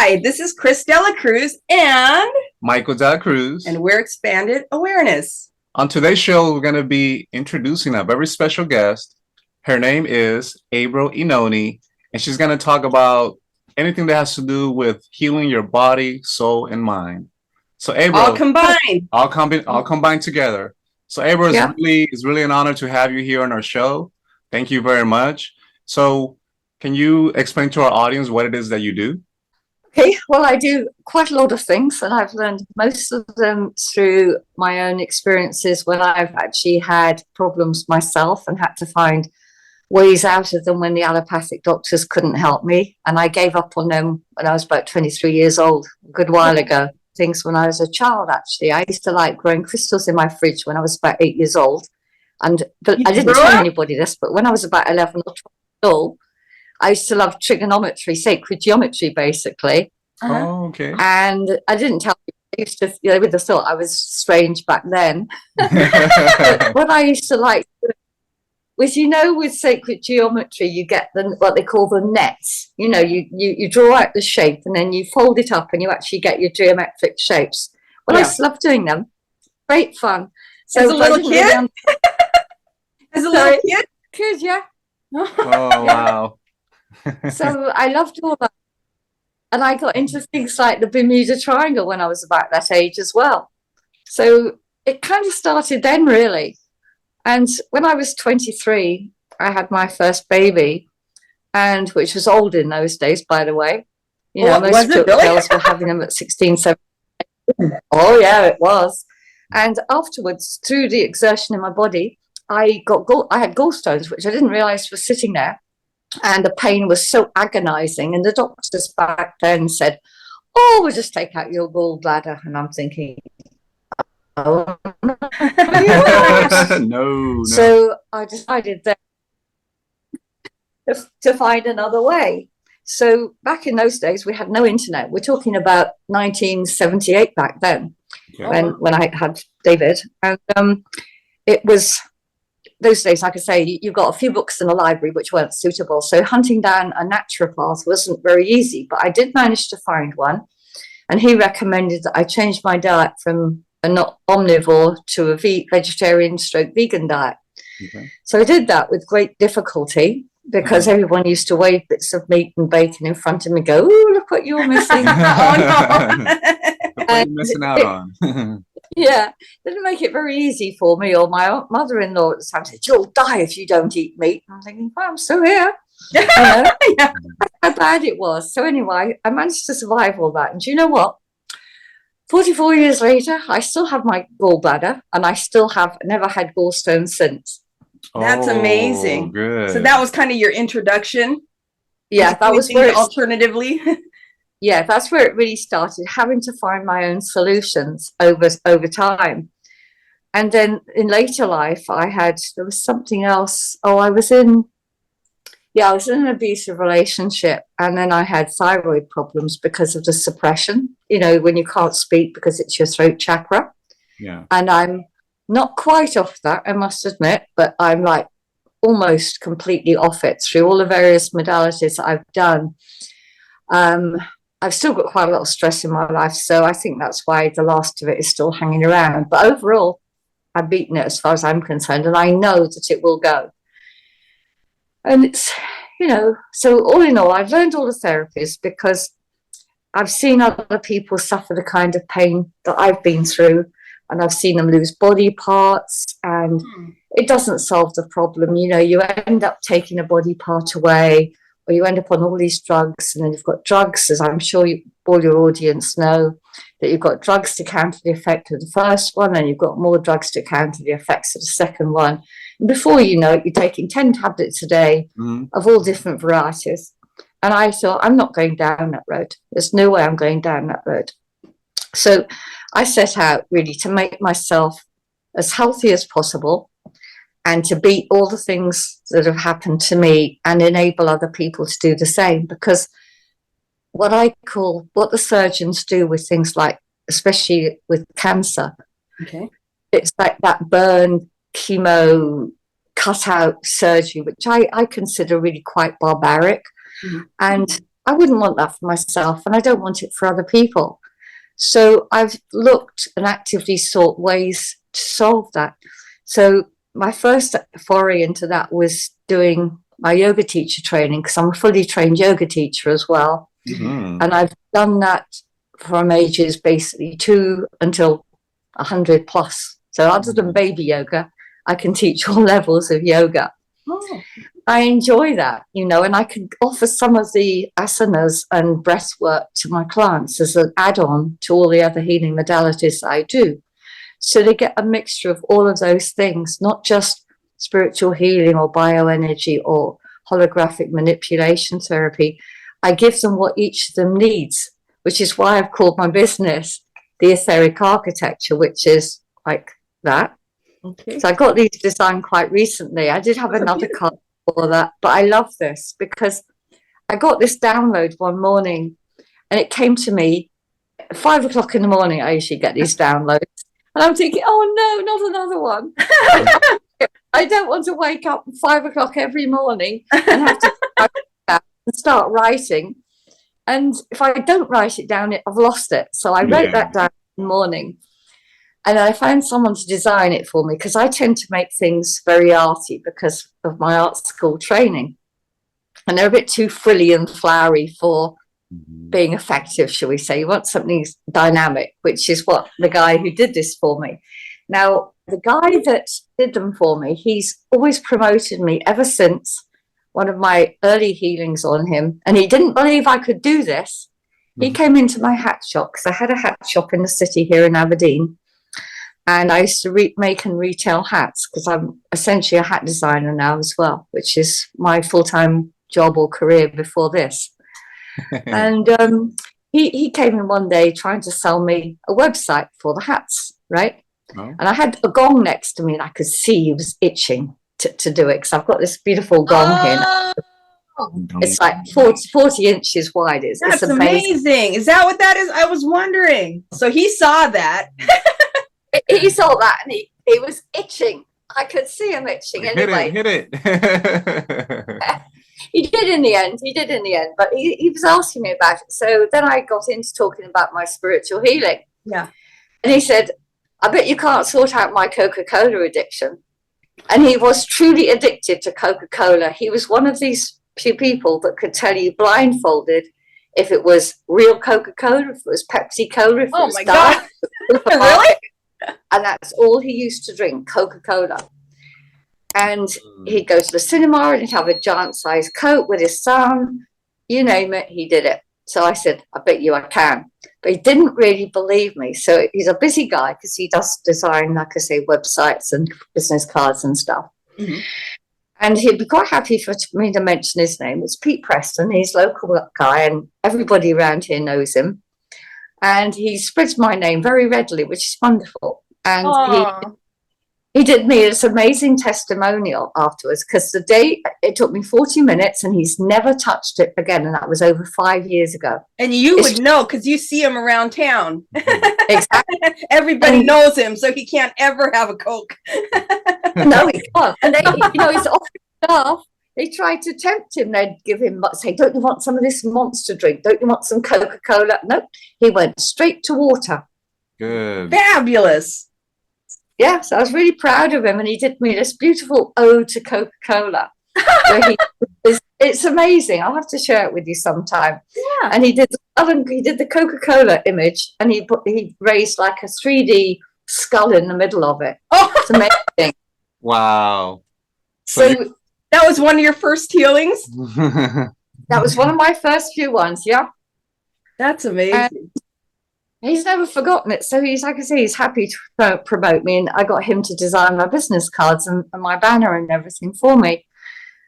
Hi, this is Chris Dela Cruz and Michael Dela Cruz. and we're Expanded Awareness. On today's show, we're going to be introducing a very special guest. Her name is Avril Oenone, and she's going to talk about anything that has to do with healing your body, soul, and mind. So, Avril, All combined. all combined together. So, Avril, Yeah. it's really an honor to have you here on our show. Thank you very much. So, can you explain to our audience what it is that you do? Okay, well, I do quite a lot of things, and I've learned most of them through my own experiences when I've actually had problems myself and had to find ways out of them when the allopathic doctors couldn't help me. And I gave up on them when I was about 23 years old, a good while ago. Things when I was a child, actually. I used to like growing crystals in my fridge when I was about 8 years old. But I didn't tell anybody this, but when I was about 11 or 12 years old, I used to love trigonometry, sacred geometry, basically. Oh, okay. And I didn't tell people. I used to, they would have thought I was strange back then. But what I used to like was, with sacred geometry, you get what they call the nets. You draw out the shape and then you fold it up and you actually get your geometric shapes. Well, I just love doing them. Great fun. So As a little kid? As a little kid? Yeah. Oh, wow. So I loved all that. And I got into things like the Bermuda Triangle when I was about that age as well. So it kind of started then, really. And when I was 23, I had my first baby, and which was old in those days, by the way. Most girls were having them at 16, 17. Oh, yeah, it was. And afterwards, through the exertion in my body, I had gallstones, which I didn't realize were sitting there. And the pain was so agonizing. And the doctors back then said, "Oh, we'll just take out your gallbladder." And I'm thinking, oh, No. So I decided then to find another way. So back in those days, we had no internet. We're talking about 1978 back then, when I had David. And it was those days, like I say, you got a few books in the library which weren't suitable. So hunting down a naturopath wasn't very easy, but I did manage to find one. And he recommended that I change my diet from a not omnivore to a vegetarian stroke vegan diet. Okay. So I did that with great difficulty because everyone used to wave bits of meat and bacon in front of me and go, "Oh, look what you're missing." Oh, no. Look what you're missing out on. Yeah, didn't make it very easy for me. Or my mother-in-law at the time said, "You'll die if you don't eat meat." And I'm thinking, well, I'm still here. Yeah. How bad it was. So anyway, I managed to survive all that. And do you know what? 44 years later, I still have my gallbladder, and I still have never had gallstones since. That's amazing. Good. So that was kind of your introduction. Yeah, that was where alternatively. Yeah, that's where it really started, having to find my own solutions over time. And then in later life, there was something else. Oh, I was in an abusive relationship, and then I had thyroid problems because of the suppression, when you can't speak because it's your throat chakra. Yeah. And I'm not quite off that, I must admit, but I'm like almost completely off it through all the various modalities that I've done. I've still got quite a lot of stress in my life, so I think that's why the last of it is still hanging around. But overall, I've beaten it as far as I'm concerned, and I know that it will go. And it's, so all in all, I've learned all the therapies because I've seen other people suffer the kind of pain that I've been through, and I've seen them lose body parts, and it doesn't solve the problem. You end up taking a body part away, or you end up on all these drugs, and then you've got drugs, as I'm sure all your audience know, that you've got drugs to counter the effect of the first one, and you've got more drugs to counter the effects of the second one. And before you know it, you're taking 10 tablets a day of all different varieties. And I thought, I'm not going down that road. There's no way I'm going down that road. So I set out really to make myself as healthy as possible, and to beat all the things that have happened to me and enable other people to do the same. Because what the surgeons do with things like, especially with cancer, it's like that burn, chemo, cut out surgery, which I consider really quite barbaric. And I wouldn't want that for myself, and I don't want it for other people. So I've looked and actively sought ways to solve that. So my first foray into that was doing my yoga teacher training, because I'm a fully trained yoga teacher as well. Mhm. And I've done that from ages basically 2 until 100 plus. So other than baby yoga, I can teach all levels of yoga. Oh. I enjoy that, you know, and I can offer some of the asanas and breath work to my clients as an add-on to all the other healing modalities I do. So they get a mixture of all of those things, not just spiritual healing or bioenergy or holographic manipulation therapy. I give them what each of them needs, which is why I've called my business the etheric architecture, which is like that. Okay. So I got these designed quite recently. I did have another card for that, but I love this because I got this download one morning and it came to me at 5 o'clock in the morning. I usually get these downloads and I'm thinking, oh no, not another one. I don't want to wake up at 5 o'clock every morning and have to and start writing. And if I don't write it down, I've lost it. So I wrote that down in the morning. And I found someone to design it for me because I tend to make things very arty because of my art school training. And they're a bit too frilly and flowery for being effective, shall we say. You want something dynamic, which is what the guy who did this for me. Now, the guy that did them for me, he's always promoted me ever since one of my early healings on him. And he didn't believe I could do this. He came into my hat shop because I had a hat shop in the city here in Aberdeen. And I used to make and retail hats because I'm essentially a hat designer now as well, which is my full-time job or career before this. And he came in one day trying to sell me a website for the hats, right? Oh. And I had a gong next to me and I could see he was itching to do it because I've got this beautiful gong here. It's like 40 inches wide. That's amazing. Is that what that is? I was wondering. So he saw that. He saw that and he was itching. I could see him itching anyway. Hit it. He did in the end, but he was asking me about it. So then I got into talking about my spiritual healing. Yeah. And he said, I bet you can't sort out my Coca-Cola addiction. And he was truly addicted to Coca-Cola. He was one of these few people that could tell you blindfolded if it was real Coca-Cola, if it was Pepsi-Cola, if it was God. Really? And that's all he used to drink, Coca-Cola. And he'd go to the cinema and he'd have a giant sized Coke with his son. You name it, he did it. So I said, I bet you I can. But he didn't really believe me. So he's a busy guy because he does design, like I say, websites and business cards and stuff. Mm-hmm. And he'd be quite happy for me to mention his name. It's Pete Preston. He's a local guy and everybody around here knows him. And he spreads my name very readily, which is wonderful. And he did me this amazing testimonial afterwards because the day it took me 40 minutes and he's never touched it again. And that was over 5 years ago. And you would know because you see him around town. Exactly. Everybody knows him, so he can't ever have a Coke. No, he can't. And they, his office staff, they tried to tempt him. They'd give him, say, don't you want some of this monster drink? Don't you want some Coca-Cola? No, he went straight to water. Good. Fabulous. Yeah, so I was really proud of him. And he did me this beautiful ode to Coca-Cola. It's amazing. I'll have to share it with you sometime. Yeah. And he did the Coca-Cola image and he raised like a 3D skull in the middle of it. Oh, it's amazing. Wow. So that was one of your first healings? That was one of my first few ones, yeah. That's amazing. He's never forgotten it. So he's, like I say, he's happy to promote me. And I got him to design my business cards and my banner and everything for me.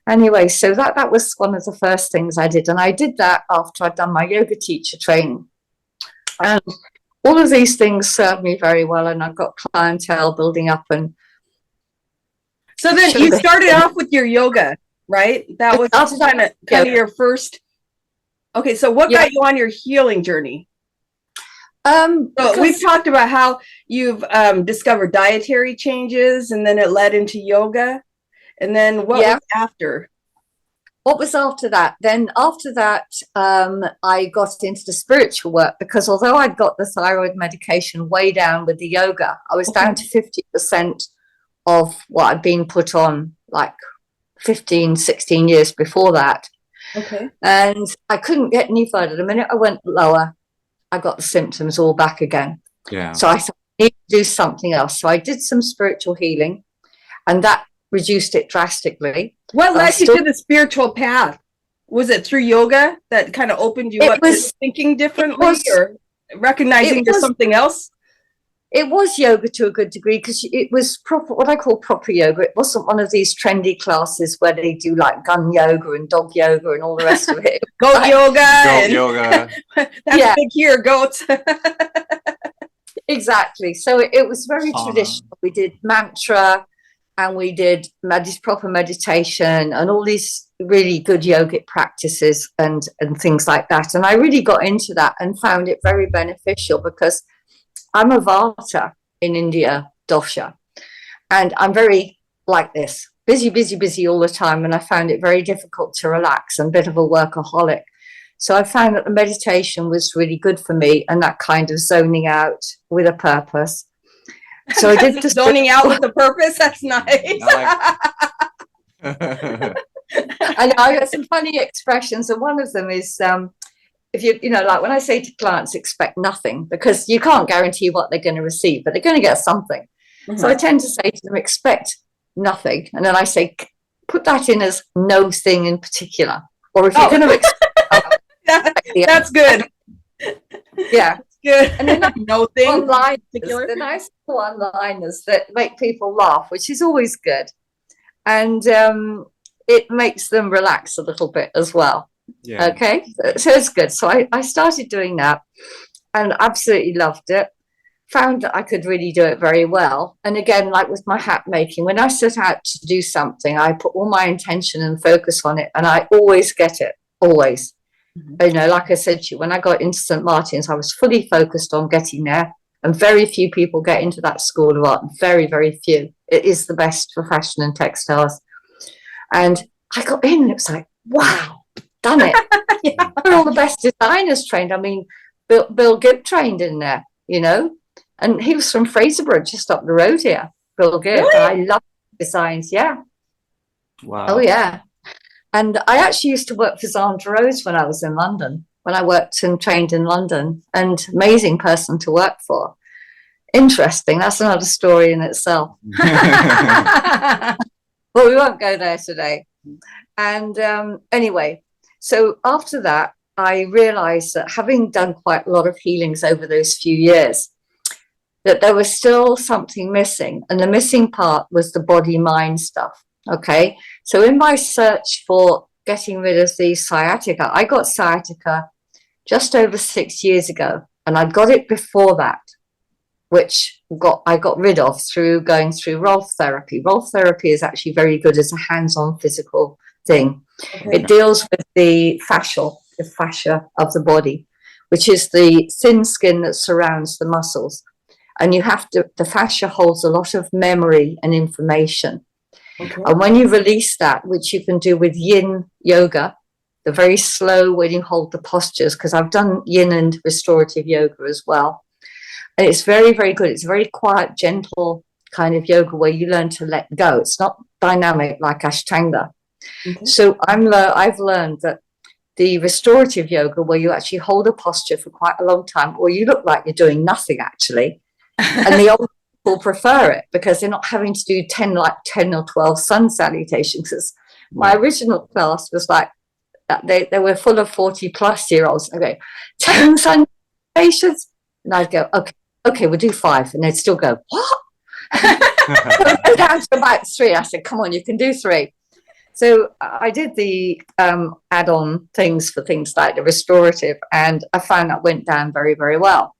Anyway, so that was one of the first things I did. And I did that after I'd done my yoga teacher training. And all of these things served me very well. And I've got clientele building up. And so then you started off with your yoga, right? That was kind of your first. Okay, so what got you on your healing journey? So we've talked about how you've discovered dietary changes and then it led into yoga. And then what was after? what was after that? Then after that, I got into the spiritual work, because although I'd got the thyroid medication way down with the yoga, I was down to 50% of what I'd been put on like 15, 16 years before that. Okay. And I couldn't get any further. The minute I went lower, I got the symptoms all back again. Yeah. So I thought, I need to do something else. So I did some spiritual healing, and that reduced it drastically. What led you to the spiritual path? Was it through yoga that kind of opened you up to thinking differently, or recognizing there's something else? It was yoga to a good degree, because it was proper, what I call proper yoga. It wasn't one of these trendy classes where they do like gun yoga and dog yoga and all the rest of it. Goat like, yoga. Goat yoga. That's big here, goats. Exactly. So it was very traditional. We did mantra, and we did proper meditation and all these really good yogic practices and things like that. And I really got into that and found it very beneficial, because I'm a Vata in India, dosha, and I'm very like this, busy all the time. And I found it very difficult to relax, and a bit of a workaholic. So I found that the meditation was really good for me, and that kind of zoning out with a purpose. So I did the zoning out with a purpose. That's nice. I know, I got some funny expressions, and one of them is if you know, like when I say to clients, expect nothing, because you can't guarantee what they're going to receive, but they're going to get something. So I tend to say to them, expect nothing, and then I say, put that in as no thing in particular, or if you're going to expect that's good. Yeah. Good. And then no thing. The nice one-liners that make people laugh, which is always good, and it makes them relax a little bit as well. Yeah. Okay, so it's good. So I started doing that and absolutely loved it. Found that I could really do it very well. And again, like with my hat making, when I set out to do something, I put all my intention and focus on it, and I always get it. Always. You know, like I said to you, when I got into St. Martin's, I was fully focused on getting there, and very few people get into that school of art. Very, very few. It is the best for fashion and textiles. And I got in, and it was like, wow, done it. Yeah. All the best designers trained. I mean, Bill Gibb trained in there, you know, and he was from Fraserburgh, just up the road here. Bill Gibb. Really? I love designs. Yeah. Wow. Oh, yeah. And I actually used to work for Zandra Rose when I was in London, when I worked and trained in London, and amazing person to work for. Interesting. That's another story in itself. Well, we won't go there today. And anyway, so after that, I realized that having done quite a lot of healings over those few years, that there was still something missing. And the missing part was the body-mind stuff. Okay, so in my search for getting rid of the sciatica, I got sciatica just over 6 years ago, and I got it before that, which I got rid of through going through Rolf therapy. Rolf therapy is actually very good as a hands-on physical thing. Okay. It deals with the fascia of the body, which is the thin skin that surrounds the muscles, and the fascia holds a lot of memory and information. Okay. And when you release that, which you can do with yin yoga, the very slow when you hold the postures, because I've done yin and restorative yoga as well. And it's very, very good. It's a very quiet, gentle kind of yoga where you learn to let go. It's not dynamic like Ashtanga. Okay. So I've learned that the restorative yoga, where you actually hold a posture for quite a long time, or you look like you're doing nothing actually, and the old people prefer it because they're not having to do 10 or 12 sun salutations. My original class was like they were full of 40-plus-year-olds. Okay, 10 sun salutations, and I'd go, okay, we'll do 5, and they'd still go, what? So go down to about 3. I said, come on, you can do 3. So I did the add-on things for things like the restorative, and I found that went down very, very well.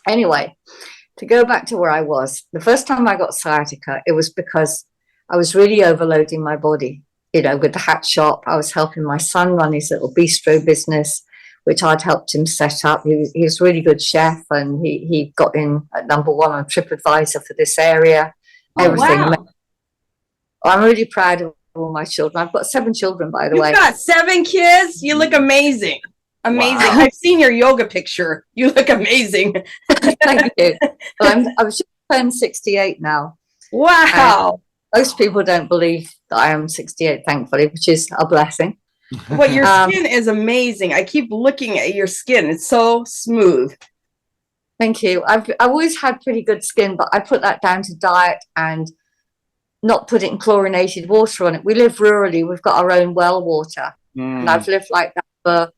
Anyway, to go back to where I was, the first time I got sciatica, it was because I was really overloading my body. You know, with the hat shop, I was helping my son run his little bistro business, which I'd helped him set up. He was a really good chef, and he got in at #1 on TripAdvisor for this area. Oh, everything. Wow. I'm really proud of all my children. I've got 7 children, by the way. You've got 7 kids? You look amazing. Amazing. Wow. I've seen your yoga picture. You look amazing. Thank you. Well, I was just turned 68 now. Wow. Most people don't believe that I am 68, thankfully, which is a blessing. Well, your skin is amazing. I keep looking at your skin. It's so smooth. Thank you. I've always had pretty good skin, but I put that down to diet and not putting chlorinated water on it. We live rurally. We've got our own well water. And I've lived like that for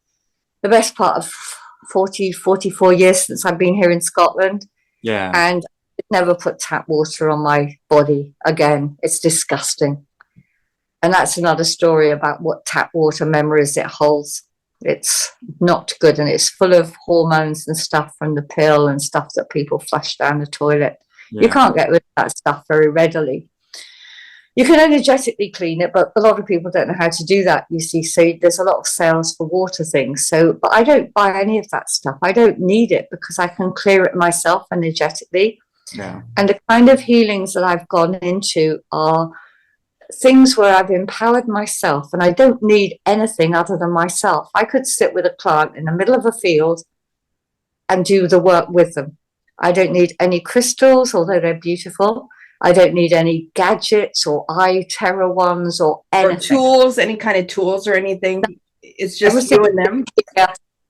the best part of 44 years since I've been here in Scotland. Yeah. And I've never put tap water on my body again. It's disgusting. And that's another story about what tap water memories it holds. It's not good, and it's full of hormones and stuff from the pill and stuff that people flush down the toilet. Yeah. You can't get rid of that stuff very readily. You can energetically clean it, but a lot of people don't know how to do that, you see. So there's a lot of sales for water things. But I don't buy any of that stuff. I don't need it because I can clear it myself energetically. Yeah. And the kind of healings that I've gone into are things where I've empowered myself, and I don't need anything other than myself. I could sit with a client in the middle of a field and do the work with them. I don't need any crystals, although they're beautiful. I don't need any gadgets or eye terror ones or anything. Or tools, any kind of tools or anything. It's just everything you and them.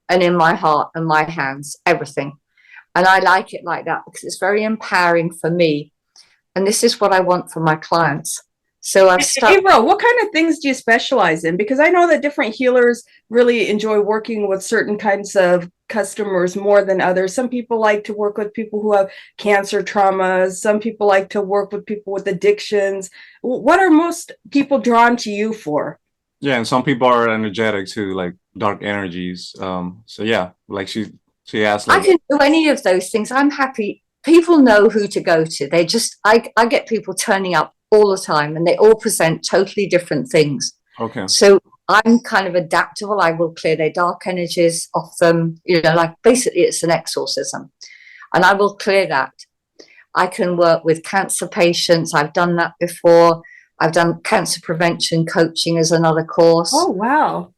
And in my heart and my hands, everything. And I like it like that because it's very empowering for me. And this is what I want for my clients. So I've started. Avril, what kind of things do you specialize in? Because I know that different healers really enjoy working with certain kinds of customers more than others. Some people like to work with people who have cancer traumas. Some people like to work with people with addictions. What are most people drawn to you for? Yeah, and some people are energetic too, like dark energies. So yeah, like she asked. Like, I can do any of those things. I'm happy. People know who to go to. They just, I get people turning up all the time, and they all present totally different things. Okay. So I'm kind of adaptable. I will clear their dark energies off them. You know, like basically it's an exorcism, and I will clear that. I can work with cancer patients. I've done that before. I've done cancer prevention coaching as another course. Oh, wow.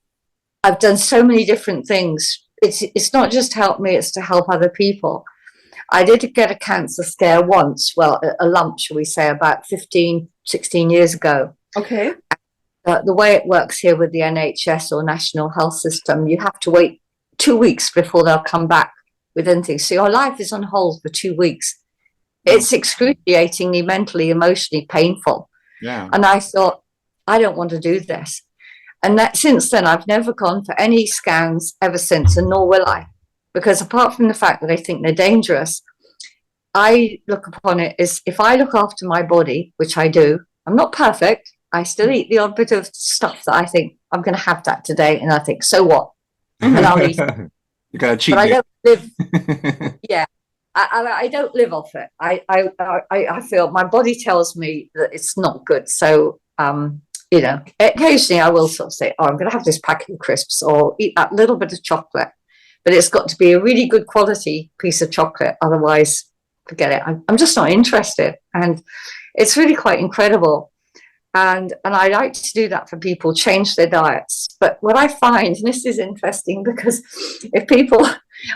I've done so many different things. It's not just help me, it's to help other people. I did get a cancer scare once, well, a lump, shall we say, about 15, 16 years ago. Okay. The way it works here with the NHS or National Health System, you have to wait 2 weeks before they'll come back with anything. So your life is on hold for 2 weeks. It's excruciatingly, mentally, emotionally painful. Yeah. And I thought, I don't want to do this. And that since then, I've never gone for any scans ever since, and nor will I. Because apart from the fact that I think they're dangerous, I look upon it as if I look after my body, which I do. I'm not perfect. I still eat the odd bit of stuff that I think I'm going to have that today. And I think, so what? And I'll eat it. You got to cheat. But I don't live. Yeah. I don't live off it. I feel my body tells me that it's not good. So, you know, occasionally I will sort of say, oh, I'm going to have this packet of crisps or eat that little bit of chocolate. But it's got to be a really good quality piece of chocolate. Otherwise, forget it. I'm just not interested. And it's really quite incredible. And I like to do that for people, change their diets. But what I find, and this is interesting, because if people,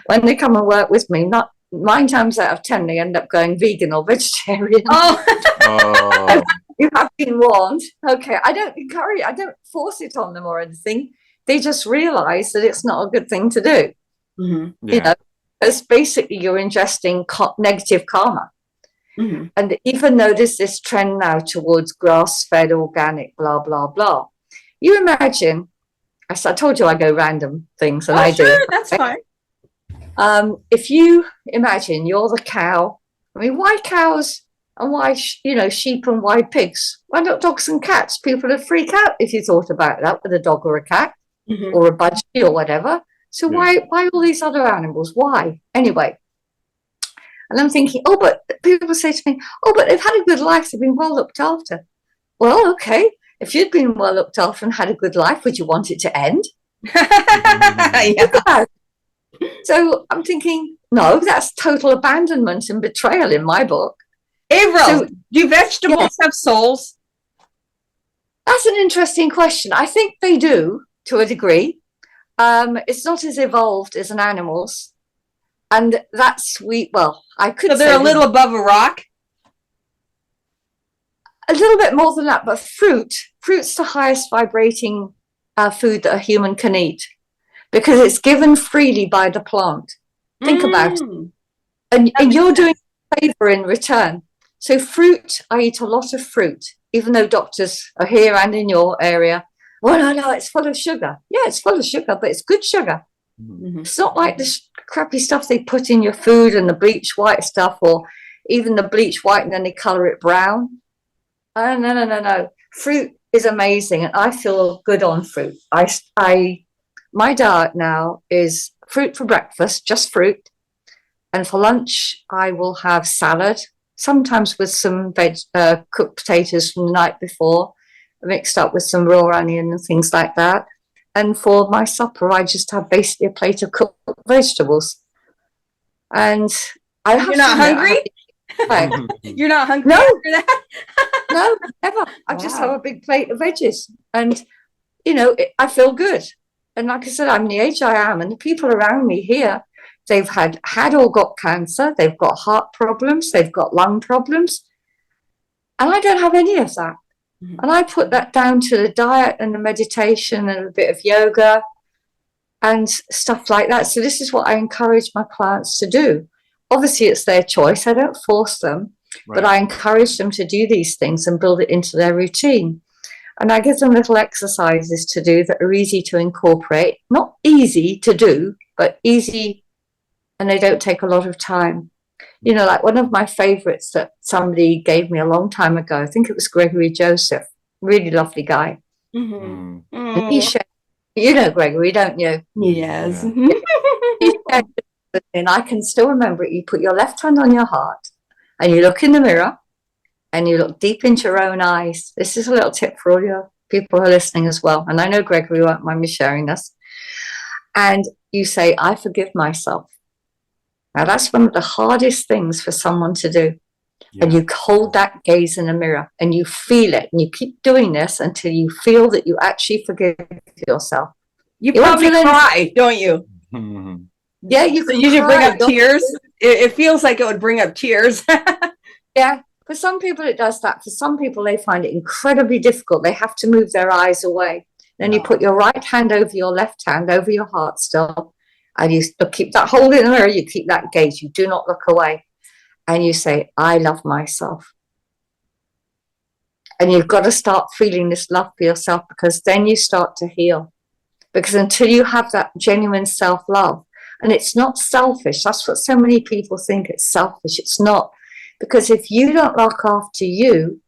when they come and work with me, not 9 times out of 10, they end up going vegan or vegetarian. Oh. You have been warned. Okay, I don't encourage, I don't force it on them or anything. They just realize that it's not a good thing to do. Mm-hmm. Yeah. You know, because basically you're ingesting negative karma. Mm-hmm. And even though there's this trend now towards grass-fed, organic, blah, blah, blah. You imagine, I told you I go random things, and I sure, do. That's fine. If you imagine you're the cow, I mean, why cows and why, sheep and why pigs? Why not dogs and cats? People would freak out if you thought about that with a dog or a cat, mm-hmm. or a budgie or whatever. So why all these other animals? Why? Anyway. And I'm thinking, but people say to me, but they've had a good life. They've been well looked after. Well, okay. If you'd been well looked after and had a good life, would you want it to end? Yeah. So I'm thinking, no, that's total abandonment and betrayal in my book. Avril, do vegetables have souls? That's an interesting question. I think they do to a degree. It's not as evolved as an animal's, and that's sweet. Well, I could So they're say a little above a rock. a little bit more than that, but fruit's the highest vibrating food that a human can eat because it's given freely by the plant. Think about it. And you're doing a favor in return. So fruit, I eat a lot of fruit, even though doctors are here and in your area. Well, no, it's full of sugar. Yeah, it's full of sugar, but it's good sugar. Mm-hmm. It's not like the crappy stuff they put in your food and the bleach white stuff, or even the bleach white and then they color it brown. Oh, no. Fruit is amazing, and I feel good on fruit. My diet now is fruit for breakfast, just fruit. And for lunch, I will have salad, sometimes with some cooked potatoes from the night before, mixed up with some raw onion and things like that. And for my supper, I just have basically a plate of cooked vegetables. And I have You're not hungry? You're not hungry after that? No, never. I just have a big plate of veggies. And, I feel good. And like I said, I'm the age I am, and the people around me here, they've had or got cancer, they've got heart problems, they've got lung problems. And I don't have any of that. Mm-hmm. And I put that down to the diet and the meditation and a bit of yoga and stuff like that. So this is what I encourage my clients to do. Obviously, it's their choice. I don't force them, but I encourage them to do these things and build it into their routine. And I give them little exercises to do that are easy to incorporate. Not easy to do, but easy, and they don't take a lot of time. Like one of my favorites that somebody gave me a long time ago, I think it was Gregory Joseph, really lovely guy. Mm-hmm. And he shared, Gregory, don't you? Yes. He shared, and I can still remember it. You put your left hand on your heart and you look in the mirror and you look deep into your own eyes. This is a little tip for all your people who are listening as well. And I know Gregory won't mind me sharing this. And you say, I forgive myself. Now, that's one of the hardest things for someone to do. Yeah. And you hold that gaze in a mirror and you feel it. And you keep doing this until you feel that you actually forgive yourself. You probably cry, don't you? Mm-hmm. Yeah, you can usually bring up tears. It feels like it would bring up tears. Yeah, for some people it does that. For some people, they find it incredibly difficult. They have to move their eyes away. Then you put your right hand over your left hand, over your heart still. And you keep that hold in the mirror, you keep that gaze, you do not look away. And you say, I love myself. And you've got to start feeling this love for yourself, because then you start to heal. Because until you have that genuine self-love, and it's not selfish, that's what so many people think, it's selfish. It's not. Because if you don't look after you,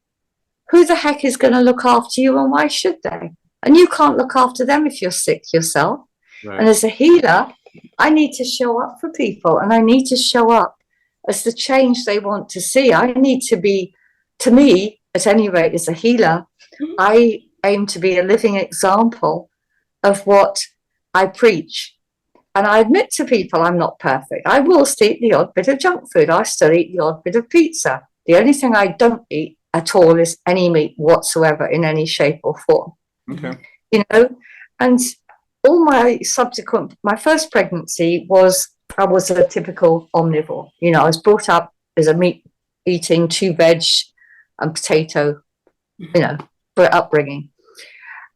who the heck is going to look after you, and why should they? And you can't look after them if you're sick yourself. Right. And as a healer, I need to show up for people, and I need to show up as the change they want to see. I need to be, to me, at any rate, as a healer, I aim to be a living example of what I preach. And I admit to people I'm not perfect. I will still eat the odd bit of junk food. I still eat the odd bit of pizza. The only thing I don't eat at all is any meat whatsoever in any shape or form. Okay. And all my first pregnancy I was a typical omnivore. I was brought up as a meat eating, 2 veg and potato, upbringing.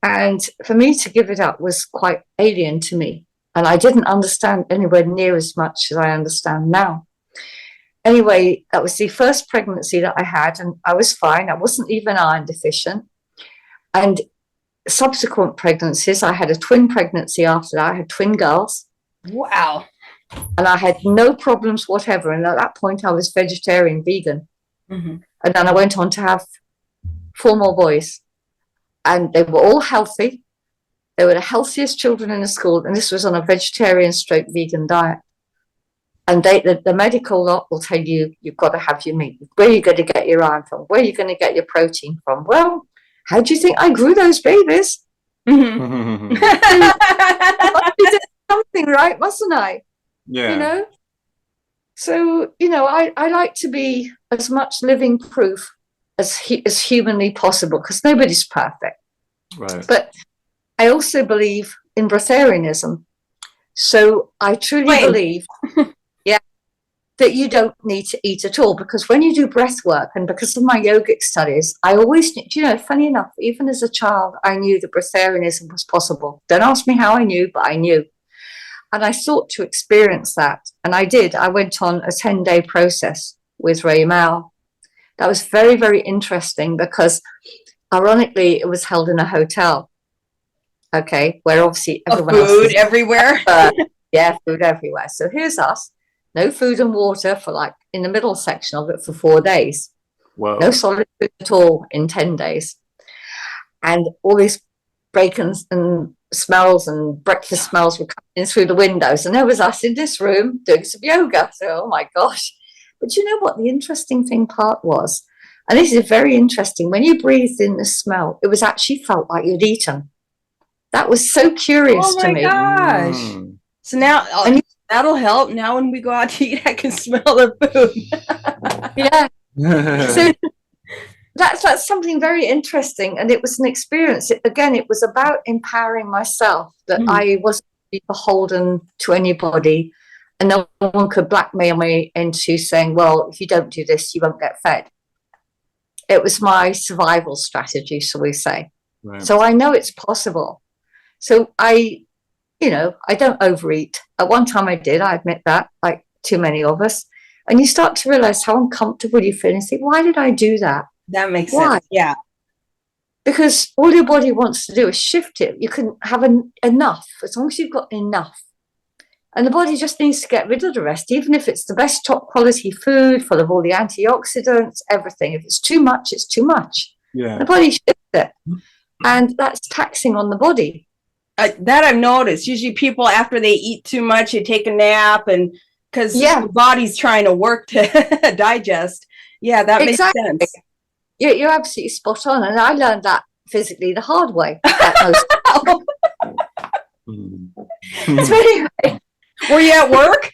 And for me to give it up was quite alien to me. And I didn't understand anywhere near as much as I understand now. Anyway, that was the first pregnancy that I had, and I was fine. I wasn't even iron deficient. And subsequent pregnancies, I had a twin pregnancy after that. I had twin girls. Wow. And I had no problems whatever. And at that point, I was vegetarian, vegan. Mm-hmm. And then I went on to have 4 more boys. And they were all healthy. They were the healthiest children in the school, and this was on a vegetarian straight vegan diet. And the medical lot will tell you, you've got to have your meat. Where are you going to get your iron from? Where are you going to get your protein from? Well, how do you think I grew those babies? Mm-hmm. I did something right, mustn't I? Yeah. So, I like to be as much living proof as humanly possible, because nobody's perfect. Right. But I also believe in breatharianism. So I truly believe, yeah, that you don't need to eat at all, because when you do breath work, and because of my yogic studies, I always, funny enough, even as a child, I knew that breatharianism was possible. Don't ask me how I knew, but I knew. And I sought to experience that. And I did. I went on a 10-day process with Ray Mao. That was very, very interesting because, ironically, it was held in a hotel. Okay, where obviously everyone else food everywhere. Yeah, food everywhere. So here's us, no food and water for like in the middle section of it for 4 days. Whoa. No solid food at all in 10 days. And all these bacons and smells and breakfast smells were coming in through the windows. And there was us in this room doing some yoga. So, oh my gosh. But you know what the interesting thing part was? And this is very interesting. When you breathed in the smell, it was actually felt like you'd eaten. That was so curious to me. Oh my gosh. So now that'll help. Now when we go out to eat, I can smell the food. Yeah. So that's something very interesting. And it was an experience. It was about empowering myself, that I wasn't beholden to anybody, and no one could blackmail me into saying, well, if you don't do this, you won't get fed. It was my survival strategy, shall we say. Right. So I know it's possible. So I don't overeat. At one time I did, I admit that, like too many of us. And you start to realize how uncomfortable you feel and think, why did I do that? That makes sense. Yeah. Because all your body wants to do is shift it. You can have enough, as long as you've got enough. And the body just needs to get rid of the rest, even if it's the best top quality food full of all the antioxidants, everything. If it's too much, it's too much. Yeah. The body shifts it. And that's taxing on the body. That I've noticed. Usually people, after they eat too much, you take a nap, and because the body's trying to work to digest. Yeah, that makes sense. You're absolutely spot on. And I learned that physically the hard way. So anyway, were you at work?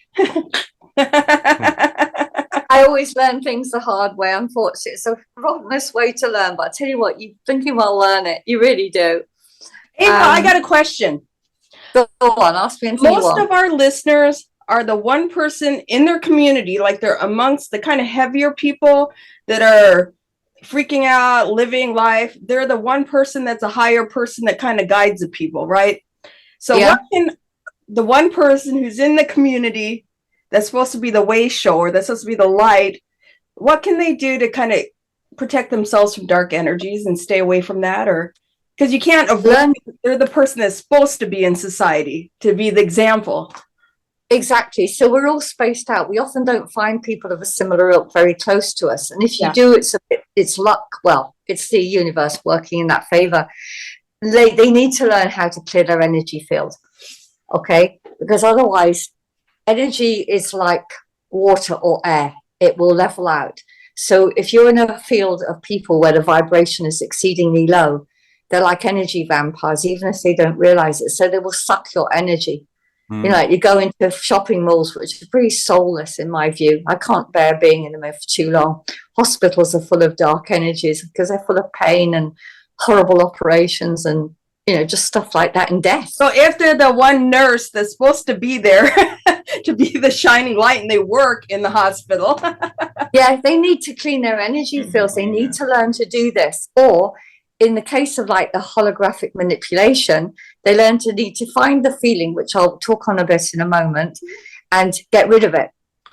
I always learn things the hard way, unfortunately. It's a rodness way to learn, but I tell you what, you think you will learn it. You really do. Ava, I got a question. Go on, ask me anything. Most of our listeners are the one person in their community, like they're amongst the kind of heavier people that are freaking out, living life. They're the one person that's a higher person that kind of guides the people, right? So what can the one person who's in the community that's supposed to be the way shower, that's supposed to be the light, what can they do to kind of protect themselves from dark energies and stay away from that? Or because you can't avoid, they're the person that's supposed to be in society, to be the example. Exactly. So we're all spaced out. We often don't find people of a similar ilk very close to us. And if you do, it's luck. Well, it's the universe working in that favor. They need to learn how to clear their energy field. Okay? Because otherwise, energy is like water or air. It will level out. So if you're in a field of people where the vibration is exceedingly low, they're like energy vampires, even if they don't realize it. So they will suck your energy. You know, you go into shopping malls, which are pretty soulless in my view. I can't bear being in them for too long. Hospitals are full of dark energies because they're full of pain and horrible operations and, just stuff like that, and death. So if they're the one nurse that's supposed to be there to be the shining light, and they work in the hospital. Yeah, they need to clean their energy fields. They need to learn to do this. Or in the case of like the holographic manipulation, they learn to need to find the feeling, which I'll talk on a bit in a moment, and get rid of it.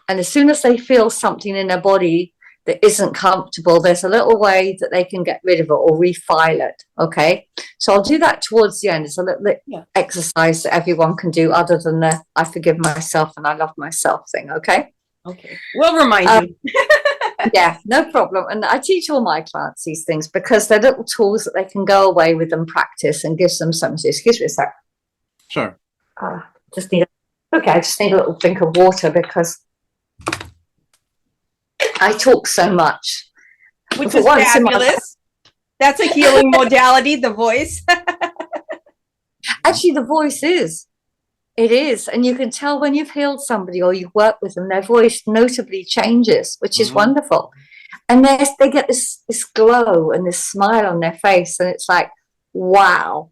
And as soon as they feel something in their body that isn't comfortable, there's a little way that they can get rid of it or refile it. Okay. So I'll do that towards the end. It's a little exercise that everyone can do other than the I forgive myself and I love myself thing. Okay. Okay. We'll remind you. Yeah, no problem. And I teach all my clients these things because they're little tools that they can go away with and practice, and gives them something to do. Excuse me a sec. Sure. I just need a little drink of water because I talk so much. Which is fabulous. That's a healing modality, the voice. Actually, the voice is. It is. And you can tell when you've healed somebody or you've worked with them, their voice notably changes, which is wonderful. And they get this glow and this smile on their face. And it's like, wow.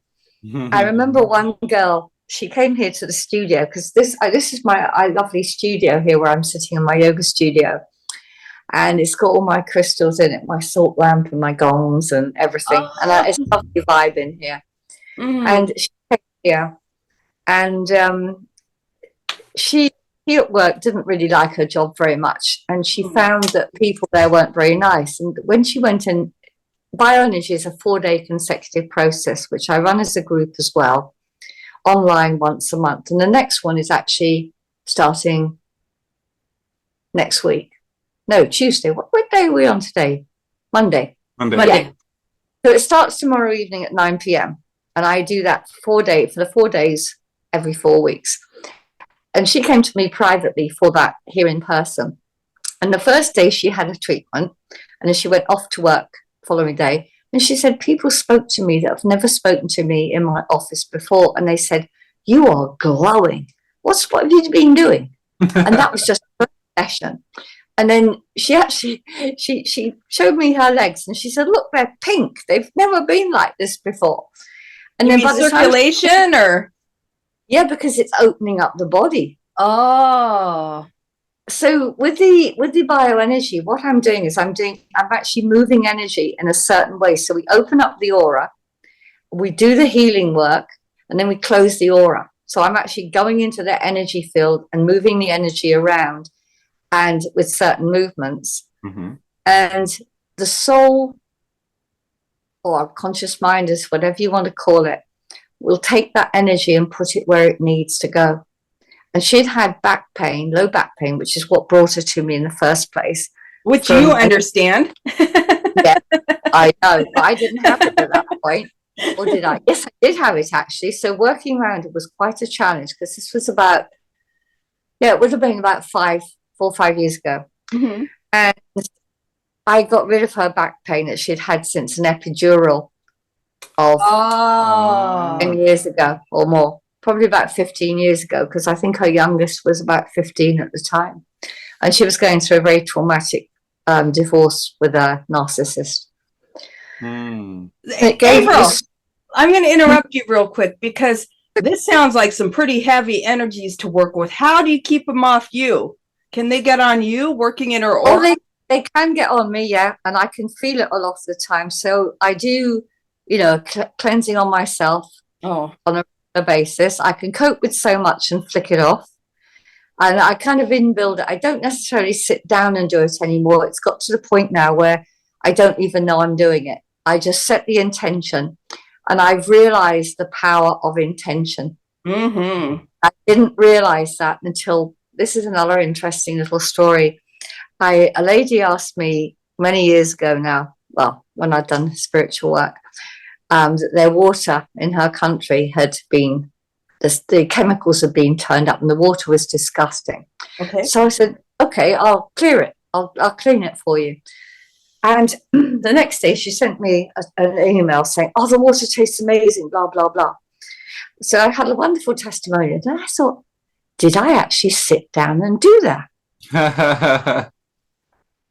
I remember one girl, she came here to the studio because this is my lovely studio here where I'm sitting in my yoga studio. And it's got all my crystals in it, my salt lamp and my gongs and everything. Oh. And it's a lovely vibe in here. And she came here, and she at work didn't really like her job very much. And she found that people there weren't very nice. And when she went in, bioenergy is a 4-day consecutive process, which I run as a group as well, online once a month. And the next one is actually starting next week. No, Tuesday. What day are we on today? Monday. Yeah. So it starts tomorrow evening at 9 p.m. And I do that for the 4 days every 4 weeks. And she came to me privately for that here in person. And the first day she had a treatment, and then she went off to work the following day. And she said, people spoke to me that have never spoken to me in my office before. And they said, you are glowing. What have you been doing? And that was just a session. And then she actually, she showed me her legs and she said, look, they're pink. They've never been like this before. And then by the circulation or? Yeah, because it's opening up the body. Oh. So with the bioenergy, what I'm doing is I'm actually moving energy in a certain way. So we open up the aura, we do the healing work, and then we close the aura. So I'm actually going into the energy field and moving the energy around, and with certain movements. And the soul or our conscious mind, is whatever you want to call it, will take that energy and put it where it needs to go. And she'd had back pain, low back pain, which is what brought her to me in the first place. Which you understand. Yeah, I know, but I didn't have it at that point. Or did I? Yes, I did have it actually. So working around it was quite a challenge, because this was about, it would have been about 4 or 5 years ago. And I got rid of her back pain that she'd had since an epidural of 10 years ago or more, probably about 15 years ago, because I think her youngest was about 15 at the time. And she was going through a very traumatic divorce with a narcissist. Avril, I'm going to interrupt you real quick, because this sounds like some pretty heavy energies to work with. How do you keep them off you? Can they get on you working in her aura? Oh, they can get on me, yeah, and I can feel it a lot of the time. So I do, cleansing on myself on a regular basis. I can cope with so much and flick it off. And I kind of inbuild it. I don't necessarily sit down and do it anymore. It's got to the point now where I don't even know I'm doing it. I just set the intention, and I've realized the power of intention. I didn't realize that until, this is another interesting little story. A lady asked me many years ago now, well, when I'd done spiritual work, that their water in her country had been, the chemicals had been turned up and the water was disgusting. So I said, okay, I'll clear it. I'll clean it for you. And the next day she sent me an email saying, oh, the water tastes amazing, blah, blah, blah. So I had a wonderful testimonial. And I thought, did I actually sit down and do that?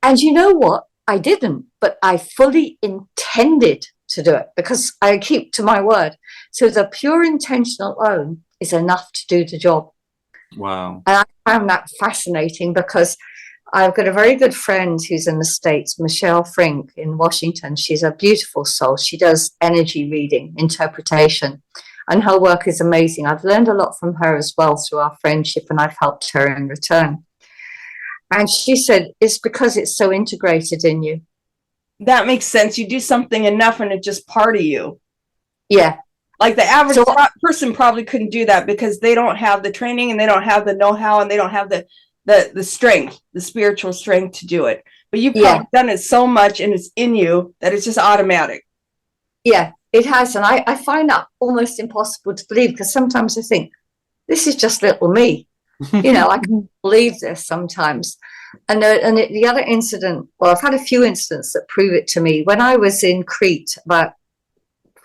And you know what? I didn't, but I fully intended to do it, because I keep to my word. So the pure intention alone is enough to do the job. Wow. And I found that fascinating, because I've got a very good friend who's in the States, Michelle Frink in Washington. She's a beautiful soul. She does energy reading, interpretation, and her work is amazing. I've learned a lot from her as well through our friendship, and I've helped her in return. And she said, it's because it's so integrated in you. That makes sense. You do something enough and it's just part of you. Yeah. Like the average person probably couldn't do that, because they don't have the training and they don't have the know-how and they don't have the strength, the spiritual strength to do it. But you've probably done it so much and it's in you that it's just automatic. Yeah, it has. And I find that almost impossible to believe, because sometimes I think, this is just little me. I can't believe this sometimes. And the other incident, well, I've had a few incidents that prove it to me. When I was in Crete about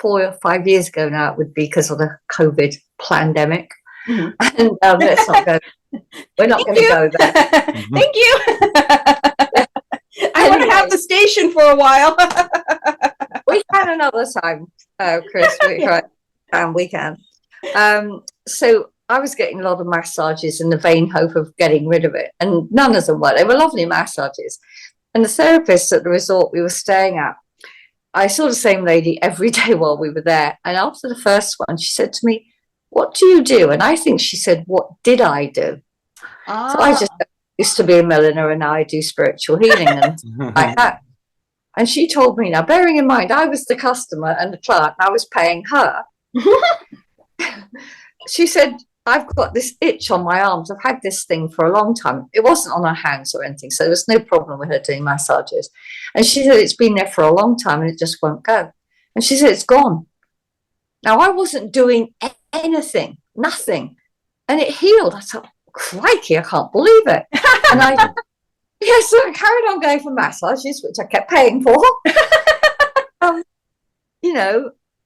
4 or 5 years ago now, it would be, because of the COVID pandemic. And let's not go. We're not going to go there. Thank you. I want to have the station for a while. We can another time, Chris. We can. So I was getting a lot of massages in the vain hope of getting rid of it, and none of them were. They were lovely massages. And the therapist at the resort we were staying at, I saw the same lady every day while we were there. And after the first one, she said to me, "What do you do?" And I think she said, "What did I do?" So I just used to be a milliner, and now I do spiritual healing and like that. And she told me, now bearing in mind, I was the customer and the client, I was paying her. She said, "I've got this itch on my arms. I've had this thing for a long time." It wasn't on her hands or anything, so there was no problem with her doing massages. And she said, "It's been there for a long time and it just won't go." And she said, "It's gone." Now, I wasn't doing anything, nothing. And it healed. I thought, crikey, I can't believe it. And so I carried on going for massages, which I kept paying for.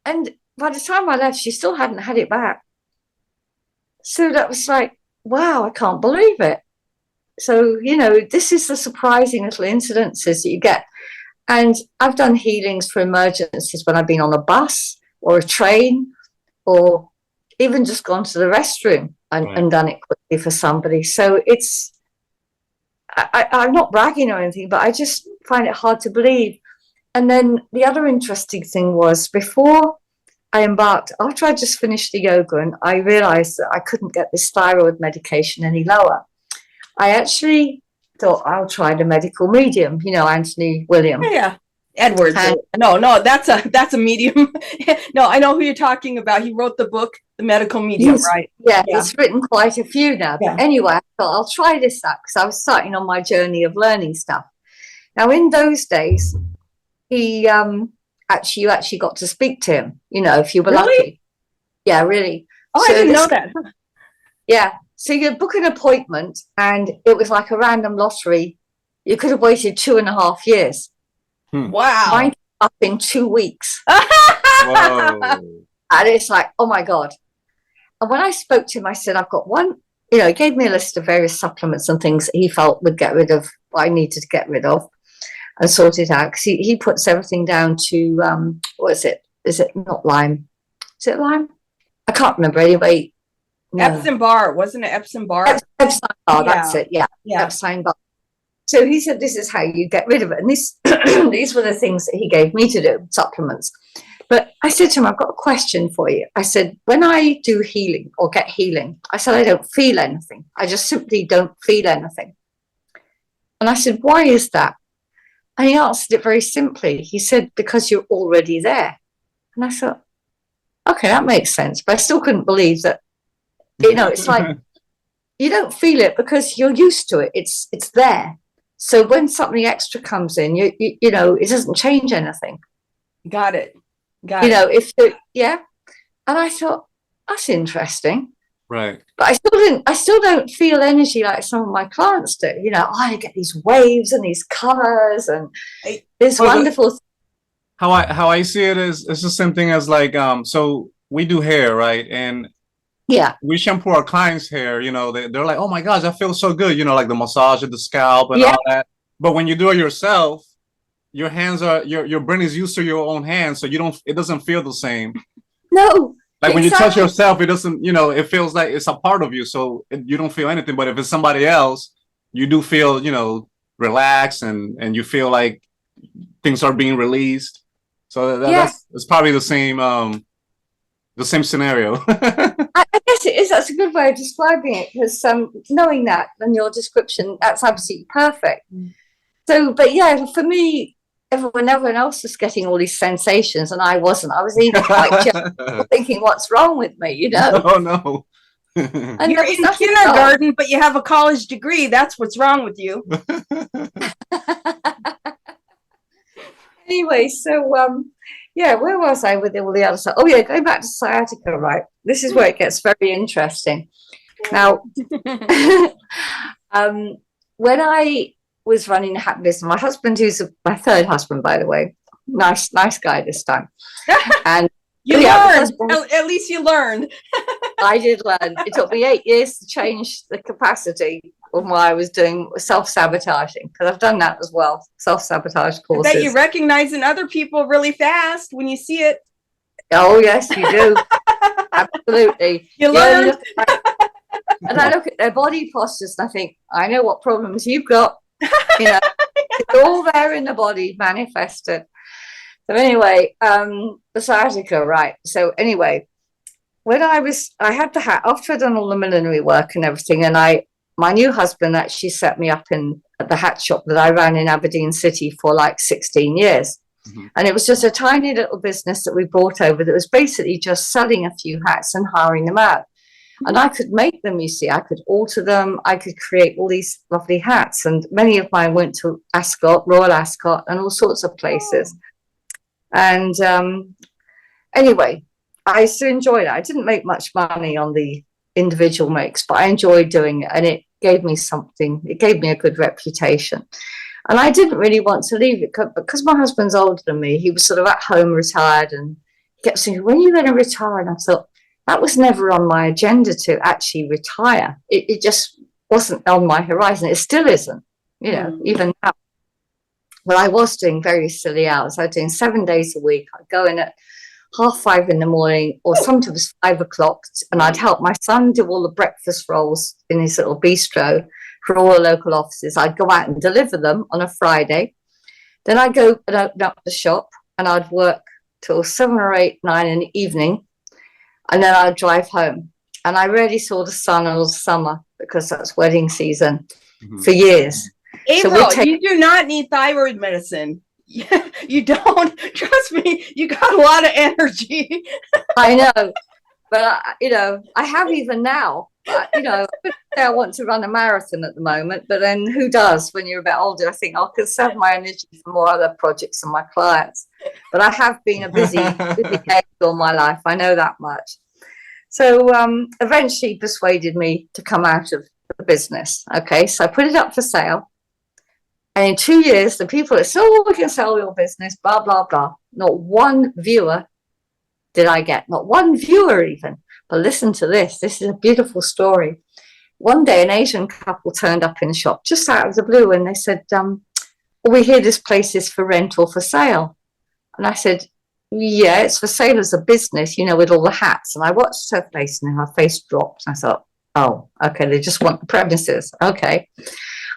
And by the time I left, she still hadn't had it back. So that was like, wow, I can't believe it. So, this is the surprising little incidences that you get. And I've done healings for emergencies when I've been on a bus or a train, or even just gone to the restroom and done it quickly for somebody. So I'm not bragging or anything, but I just find it hard to believe. And then the other interesting thing was, before I embarked, after I just finished the yoga and I realized that I couldn't get this thyroid medication any lower, I actually thought I'll try the medical medium, Anthony William. Yeah. Edwards. No, that's a medium. No, I know who you're talking about. He wrote the book, The Medical Medium, right? Yeah, he's written quite a few now. But anyway, I thought I'll try this out because I was starting on my journey of learning stuff. Now, in those days, he you actually got to speak to him, if you were lucky. Yeah, really. Oh, so I didn't know that. Yeah. So you book an appointment and it was like a random lottery. You could have waited 2.5 years. Wow. Mine up in 2 weeks. Whoa. And it's like, oh my God. And when I spoke to him, I said, I've got one, he gave me a list of various supplements and things that he felt would get rid of what I needed to get rid of and sort it out. Because he puts everything down to, what is it? Is it not lime? Is it lime? I can't remember. Anyway. No. Epsom-Barr, wasn't it Epsom-Barr? Epsom-Barr, that's it. Yeah. Epsom-Barr. So he said, this is how you get rid of it. And these were the things that he gave me to do, supplements. But I said to him, I've got a question for you. I said, when I do healing or get healing, I said, I don't feel anything. I just simply don't feel anything. And I said, why is that? And he answered it very simply. He said, because you're already there. And I thought, okay, that makes sense. But I still couldn't believe that, it's like, you don't feel it because you're used to it. It's there. So when something extra comes in, it doesn't change anything. Got it. And I thought, that's interesting. Right. But I still don't feel energy like some of my clients do. I get these waves and these colors and this wonderful. How I see it is, it's the same thing as like, so we do hair, right? And we shampoo our clients' hair, they're like, oh my gosh, I feel so good, like the massage of the scalp and all that. But when you do it yourself, your hands your brain is used to your own hands, so it doesn't feel the same. No. Like when you touch yourself, it doesn't, it feels like it's a part of you, so you don't feel anything. But if it's somebody else, you do feel, relaxed and you feel like things are being released. So that's probably the same scenario. I guess it is. That's a good way of describing it, because knowing that and your description, that's absolutely perfect. So, but for me, everyone else was getting all these sensations and I wasn't. I was even quite thinking, what's wrong with me, Oh, no. And you're in kindergarten, but you have a college degree. That's what's wrong with you. Anyway, so, where was I with all the other stuff? Oh, yeah, going back to sciatica, right? This is where it gets very interesting. Now, when I was running the hat business, my husband, who's my third husband, by the way, nice guy this time. And you learned. At least you learned. I did learn. It took me 8 years to change the capacity of why I was doing self-sabotaging, because I've done that as well, self-sabotage courses. That you recognize in other people really fast when you see it. Oh, yes, you do. Absolutely. You learn. And I look at their body postures and I think, I know what problems you've got. You know, it's all there in the body, manifested. So anyway, the sciatica, right. So anyway, when I had the hat, after I'd done all the millinery work and everything, and my new husband actually set me up at the hat shop that I ran in Aberdeen City for like 16 years. Mm-hmm. And it was just a tiny little business that we brought over that was basically just selling a few hats and hiring them out. Mm-hmm. And I could make them, you see, I could alter them, I could create all these lovely hats. And many of mine went to Ascot, Royal Ascot, and all sorts of places. Oh. And anyway, I used to enjoy that. I didn't make much money on the individual makes, but I enjoyed doing it, and it gave me something. It gave me a good reputation. And I didn't really want to leave it because my husband's older than me. He was sort of at home, retired, and he kept saying, when are you going to retire? And I thought, that was never on my agenda to actually retire. It just wasn't on my horizon. It still isn't, you know, even now. Well, I was doing very silly hours. I was doing 7 days a week. I'd go in at 5:30 in the morning, or sometimes 5 o'clock, and I'd help my son do all the breakfast rolls in his little bistro for all the local offices. I'd go out and deliver them on a Friday. Then I'd go and open up the shop, and I'd work till 7 or 8, 9 in the evening, and then I'd drive home. And I rarely saw the sun all summer because that's wedding season for years. April, so you do not need thyroid medicine. You don't. Trust me, you got a lot of energy. I know, but you know, I have even now. You know, I want to run a marathon at the moment, but then who does when you're a bit older? I think I'll conserve my energy for more other projects and my clients. But I have been a busy egg all my life. I know that much. So eventually he persuaded me to come out of the business. Okay, so I put it up for sale. And in 2 years, the people that said, oh, we can sell your business, blah, blah, blah. Not one viewer did I get, not one viewer even. But listen to this. This is a beautiful story. One day, an Asian couple turned up in the shop just out of the blue, and they said, we hear this place is for rent or for sale. And I said, yeah, it's for sale as a business, you know, with all the hats. And I watched her face, and her face dropped. I thought, oh, okay, they just want the premises. Okay.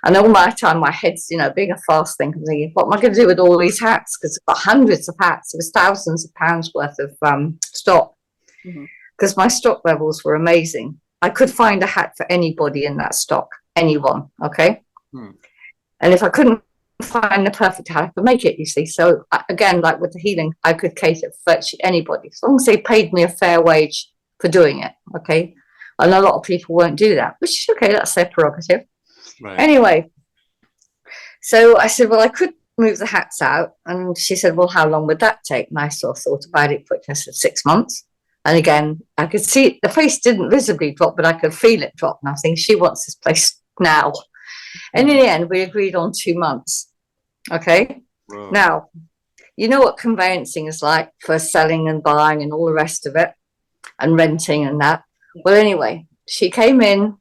And all my time, my head's, you know, being a fast thinker, thinking, what am I going to do with all these hats? Because I've got hundreds of hats. It was thousands of pounds worth of stock. Because my stock levels were amazing. I could find a hat for anybody in that stock, anyone, okay? And if I couldn't find the perfect hat, I could make it, you see. So again, like with the healing, I could cater for virtually anybody, as long as they paid me a fair wage for doing it, okay? And a lot of people won't do that, which is okay, that's their prerogative. Right. Anyway, so I said, well, I could move the hats out. And she said, well, how long would that take? And I sort of thought about it quickly. I said, 6 months. And again, I could see the face didn't visibly drop, but I could feel it drop. And I think she wants this place now. And in the end, we agreed on 2 months. Okay. Wow. Now, you know what conveyancing is like for selling and buying and all the rest of it, and renting and that. Well, anyway, she came in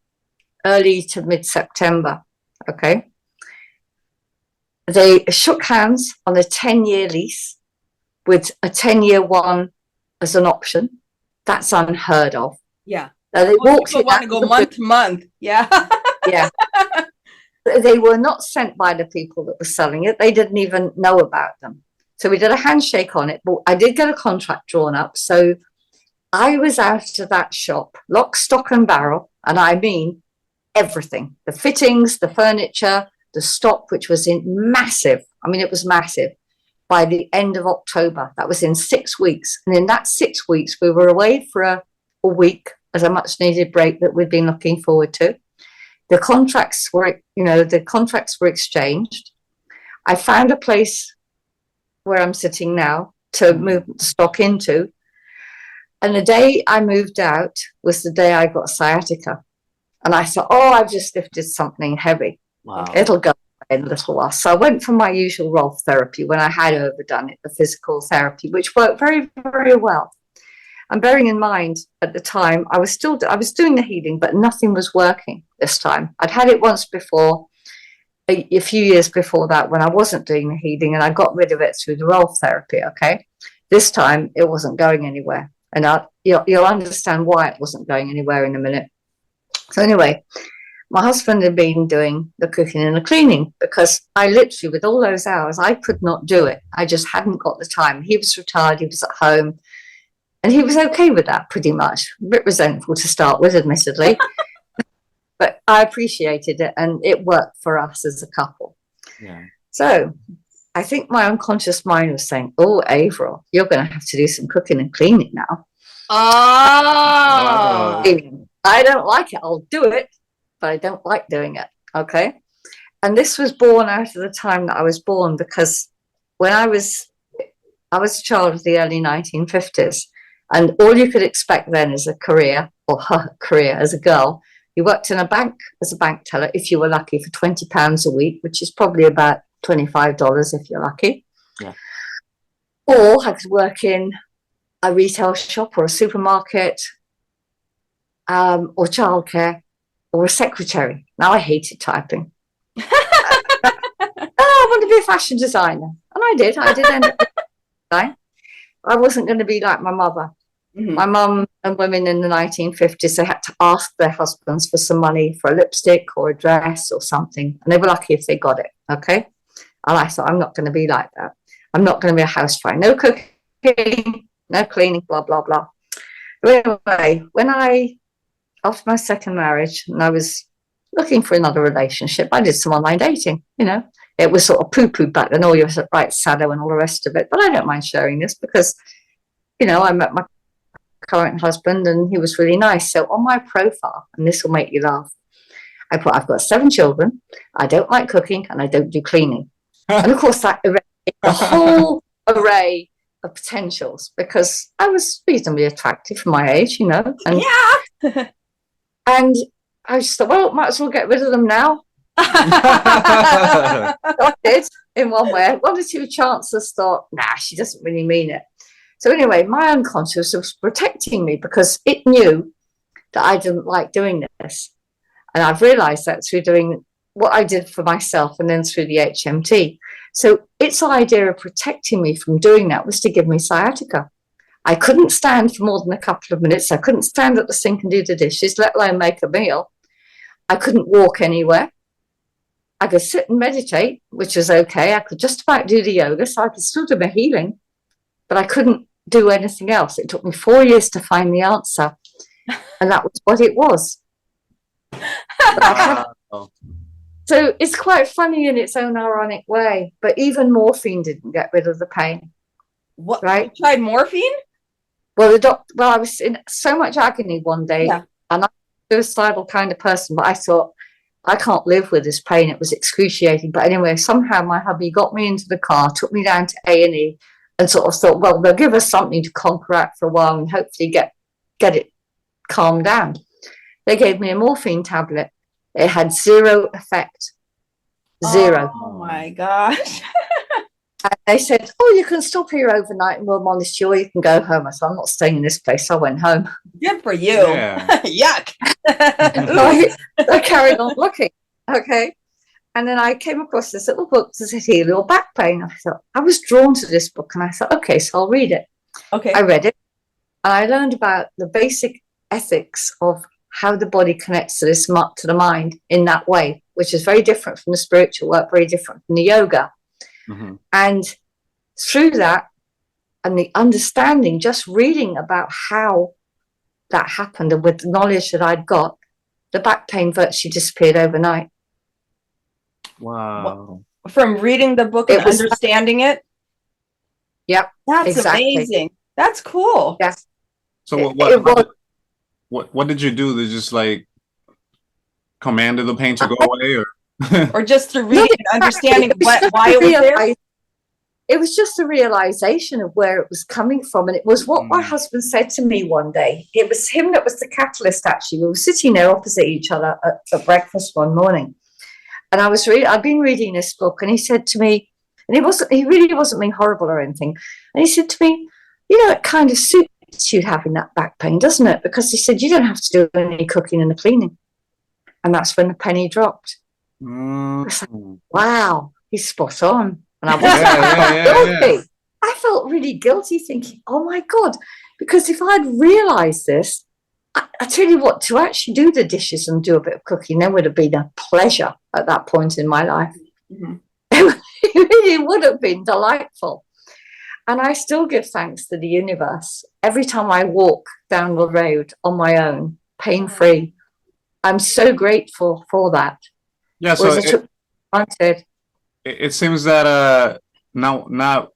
early to mid-September, okay? They shook hands on a 10-year lease with a 10-year one as an option. That's unheard of. Yeah. Now, they walked in. Want to go month to month. Yeah. Yeah. They were not sent by the people that were selling it. They didn't even know about them. So we did a handshake on it, but I did get a contract drawn up. So I was out of that shop, lock, stock and barrel, and I mean everything, the fittings, the furniture, the stock, which was in massive. I mean, it was massive by the end of October. That was in 6 weeks. And in that 6 weeks, we were away for a week as a much needed break that we'd been looking forward to. The contracts were, exchanged. I found a place where I'm sitting now to move the stock into. And the day I moved out was the day I got sciatica. And I thought, oh, I've just lifted something heavy. Wow. It'll go in a little while. So I went for my usual Rolf therapy when I had overdone it, the physical therapy, which worked very, very well. And bearing in mind, at the time, I was doing the healing, but nothing was working this time. I'd had it once before, a few years before that, when I wasn't doing the healing, and I got rid of it through the role therapy, okay? This time, it wasn't going anywhere. And you'll understand why it wasn't going anywhere in a minute. So anyway, my husband had been doing the cooking and the cleaning, because I literally, with all those hours, I could not do it. I just hadn't got the time. He was retired, he was at home, and he was okay with that pretty much. A bit resentful to start with, admittedly. But I appreciated it, and it worked for us as a couple. Yeah. So I think my unconscious mind was saying, oh, Avril, you're going to have to do some cooking and cleaning now. Oh. I don't like it. I'll do it, but I don't like doing it. Okay. And this was born out of the time that I was born, because when I was a child of the early 1950s, and all you could expect then is a career, or her career as a girl. You worked in a bank as a bank teller, if you were lucky, for £20 a week, which is probably about $25 if you're lucky. Yeah. Or I could work in a retail shop or a supermarket, or childcare, or a secretary. Now, I hated typing. I want to be a fashion designer. And I did end up being a designer. I wasn't going to be like my mother. Mm-hmm. My mum and women in the 1950s, they had to ask their husbands for some money for a lipstick or a dress or something. And they were lucky if they got it. Okay. And I thought, I'm not going to be like that. I'm not going to be a housewife. No cooking, no cleaning, blah, blah, blah. But anyway, after my second marriage, and I was looking for another relationship, I did some online dating, you know. It was sort of poo-poo back then, all your right shadow and all the rest of it. But I don't mind sharing this because, you know, I met my current husband and he was really nice. So on my profile, and this will make you laugh, I put, I've got 7 children, I don't like cooking, and I don't do cleaning. And of course, that erased the whole array of potentials, because I was reasonably attractive for my age, you know. And, yeah. And I just thought, well, might as well get rid of them now. So I did, in one way. 1 or 2 chances, thought, nah, she doesn't really mean it. So anyway, my unconscious was protecting me because it knew that I didn't like doing this. And I've realized that through doing what I did for myself and then through the HMT. So its idea of protecting me from doing that was to give me sciatica. I couldn't stand for more than a couple of minutes. I couldn't stand at the sink and do the dishes, let alone make a meal. I couldn't walk anywhere. I could sit and meditate, which was okay. I could just about do the yoga, so I could still do my healing, but I couldn't do anything else. It took me 4 years to find the answer, and that was what it was. So it's quite funny in its own ironic way, but even morphine didn't get rid of the pain. What? Right? You tried morphine? Well, I was in so much agony one day, and I'm a suicidal kind of person, but I thought, I can't live with this pain. It was excruciating. But anyway, somehow my hubby got me into the car, took me down to A&E, and sort of thought, well, they'll give us something to conquer out for a while and hopefully get it calmed down. They gave me a morphine tablet. It had 0 effect. 0. Oh my gosh. And they said, oh, you can stop here overnight and we'll monitor you, or you can go home. I said, I'm not staying in this place. So I went home. Good for you. Yeah. Yuck. I carried on looking. Okay. And then I came across this little book that said Heal Your Back Pain. I thought, I was drawn to this book, and I thought, okay, so I'll read it. Okay. I read it, and I learned about the basic ethics of how the body connects to the mind in that way, which is very different from the spiritual work, very different from the yoga. Mm-hmm. And through that and the understanding, just reading about how that happened, and with the knowledge that I'd got, the back pain virtually disappeared overnight. Wow. From reading the book and understanding it? Yep. That's exactly. amazing. That's cool. Yes. So what did you do to just like commanded the pain to go away, or just through reading and understanding why it was there? It was just a realization of where it was coming from. And it was what my husband said to me one day. It was him that was the catalyst, actually. We were sitting there opposite each other at breakfast one morning. And I'd been reading this book, and he said to me, and he really wasn't being horrible or anything. And he said to me, you know, it kind of suits you having that back pain, doesn't it? Because he said, you don't have to do any cooking and the cleaning. And that's when the penny dropped. I was like, wow, he's spot on. And I was guilty. I felt really guilty thinking, oh my God, because if I'd realized this, I tell you what, to actually do the dishes and do a bit of cooking, then would have been a pleasure at that point in my life. Mm-hmm. It really would have been delightful. And I still give thanks to the universe every time I walk down the road on my own, pain-free. I'm so grateful for that. Yeah, so it seems that not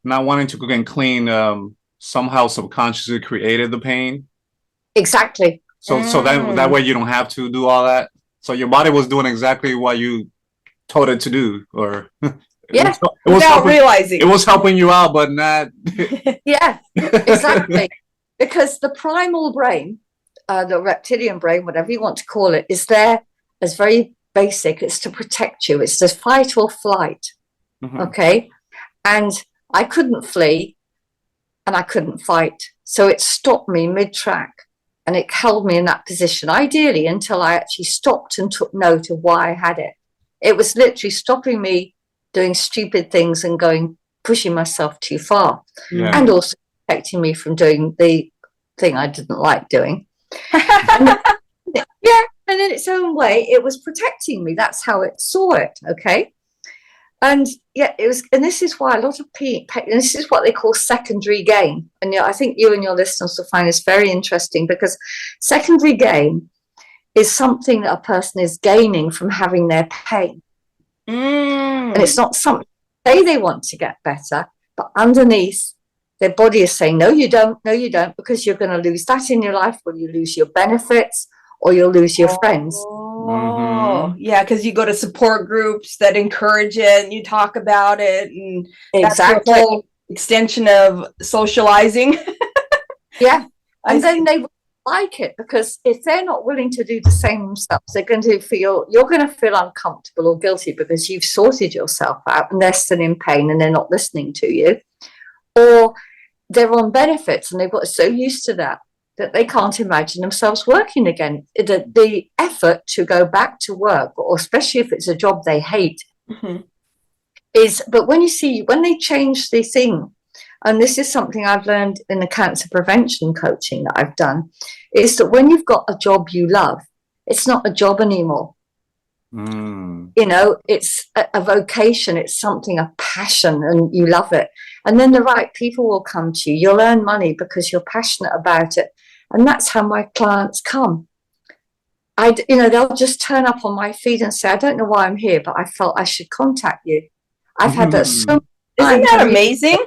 wanting to cook and clean somehow subconsciously created the pain. Exactly. So that way you don't have to do all that. So your body was doing exactly what you told it to do, or yeah, without realizing it was helping you out, but not. Yeah, exactly. Because the primal brain, the reptilian brain, whatever you want to call it, is there as very basic. It's to protect you. It's to fight or flight. Mm-hmm. Okay, and I couldn't flee, and I couldn't fight, so it stopped me mid-track. And it held me in that position, ideally, until I actually stopped and took note of why I had it. It was literally stopping me doing stupid things and pushing myself too far. Yeah. And also protecting me from doing the thing I didn't like doing. And in its own way, it was protecting me. That's how it saw it, okay? And yeah, it was, and this is why a lot of people, and this is what they call secondary gain. And I think you and your listeners will find this very interesting, because secondary gain is something that a person is gaining from having their pain. And it's not something they want to get better, but underneath their body is saying, no, you don't, because you're going to lose that in your life, or you lose your benefits, or you'll lose your friends. Oh, yeah, because you go to support groups that encourage it and you talk about it, and exactly. That's the whole extension of socializing. Yeah, and then they like it, because if they're not willing to do the same themselves, you're going to feel uncomfortable or guilty because you've sorted yourself out and they're still in pain and they're not listening to you, or they're on benefits and they've got so used to that they can't imagine themselves working again. The effort to go back to work, or especially if it's a job they hate, mm-hmm. But when they change the thing, and this is something I've learned in the cancer prevention coaching that I've done, is that when you've got a job you love, it's not a job anymore. It's a vocation, it's something, a passion, and you love it. And then the right people will come to you. You'll earn money because you're passionate about it. And that's how my clients come. They'll just turn up on my feed and say, I don't know why I'm here, but I felt I should contact you. I've had that so much. Isn't that amazing?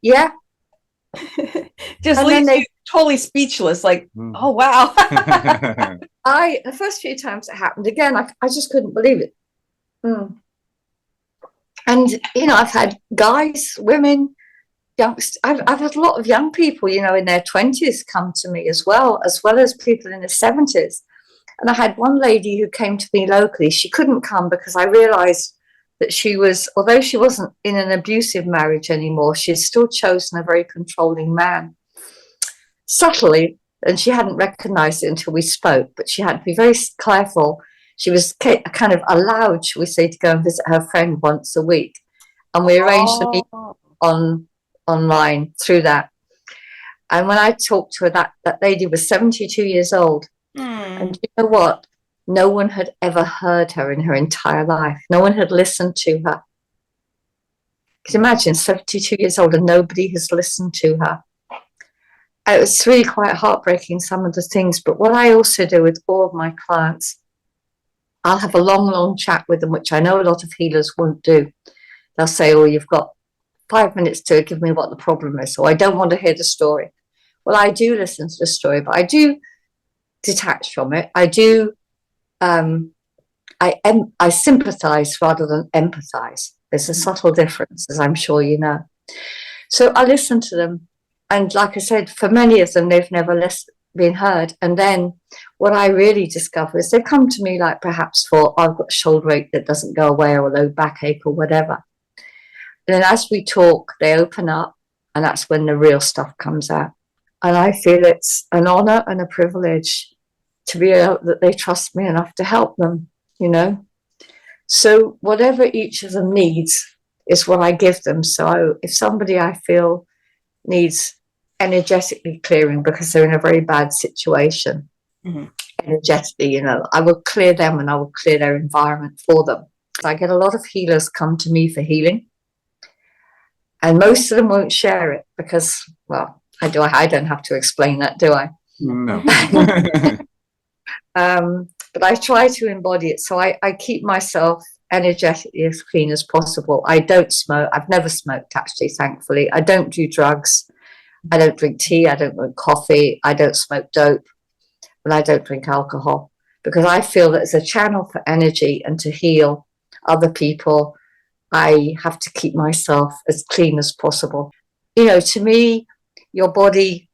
Yeah. Just leaves you totally speechless, like, oh, wow. The first few times it happened, again, I just couldn't believe it. And, I've had guys, women, youngsters. I've had a lot of young people, in their 20s come to me as well as people in their 70s. And I had one lady who came to me locally. She couldn't come because I realized that although she wasn't in an abusive marriage anymore, she had still chosen a very controlling man. Subtly, and she hadn't recognized it until we spoke, but she had to be very careful. She was kind of allowed, shall we say, to go and visit her friend once a week. And we arranged the meeting online through that. And when I talked to her, that lady was 72 years old. And you know what? No one had ever heard her in her entire life. No one had listened to her. Can you imagine, 72 years old and nobody has listened to her? It was really quite heartbreaking, some of the things. But what I also do with all of my clients, I'll have a long, long chat with them, which I know a lot of healers won't do. They'll say, oh, you've got 5 minutes to give me what the problem is, or I don't want to hear the story. Well, I do listen to the story, but I do detach from it. I do, I sympathize rather than empathize. There's a subtle difference, as I'm sure you know. So I listen to them. And like I said, for many of them, they've never been heard. And then what I really discover is they come to me like perhaps for, I've got shoulder ache that doesn't go away, or low backache or whatever. And then as we talk, they open up, and that's when the real stuff comes out. And I feel it's an honor and a privilege to be able that they trust me enough to help them, you know. So whatever each of them needs is what I give them. So if somebody I feel needs energetically clearing because they're in a very bad situation, energetically, you know, I will clear them and I will clear their environment for them. I get a lot of healers come to me for healing, and most of them won't share it because, well, I don't have to explain that, do I? No. But I try to embody it. So I keep myself energetically as clean as possible. I don't smoke. I've never smoked, actually, thankfully. I don't do drugs. I don't drink tea. I don't drink coffee. I don't smoke dope. And I don't drink alcohol, because I feel that as a channel for energy and to heal other people, I have to keep myself as clean as possible. You know, to me, your body,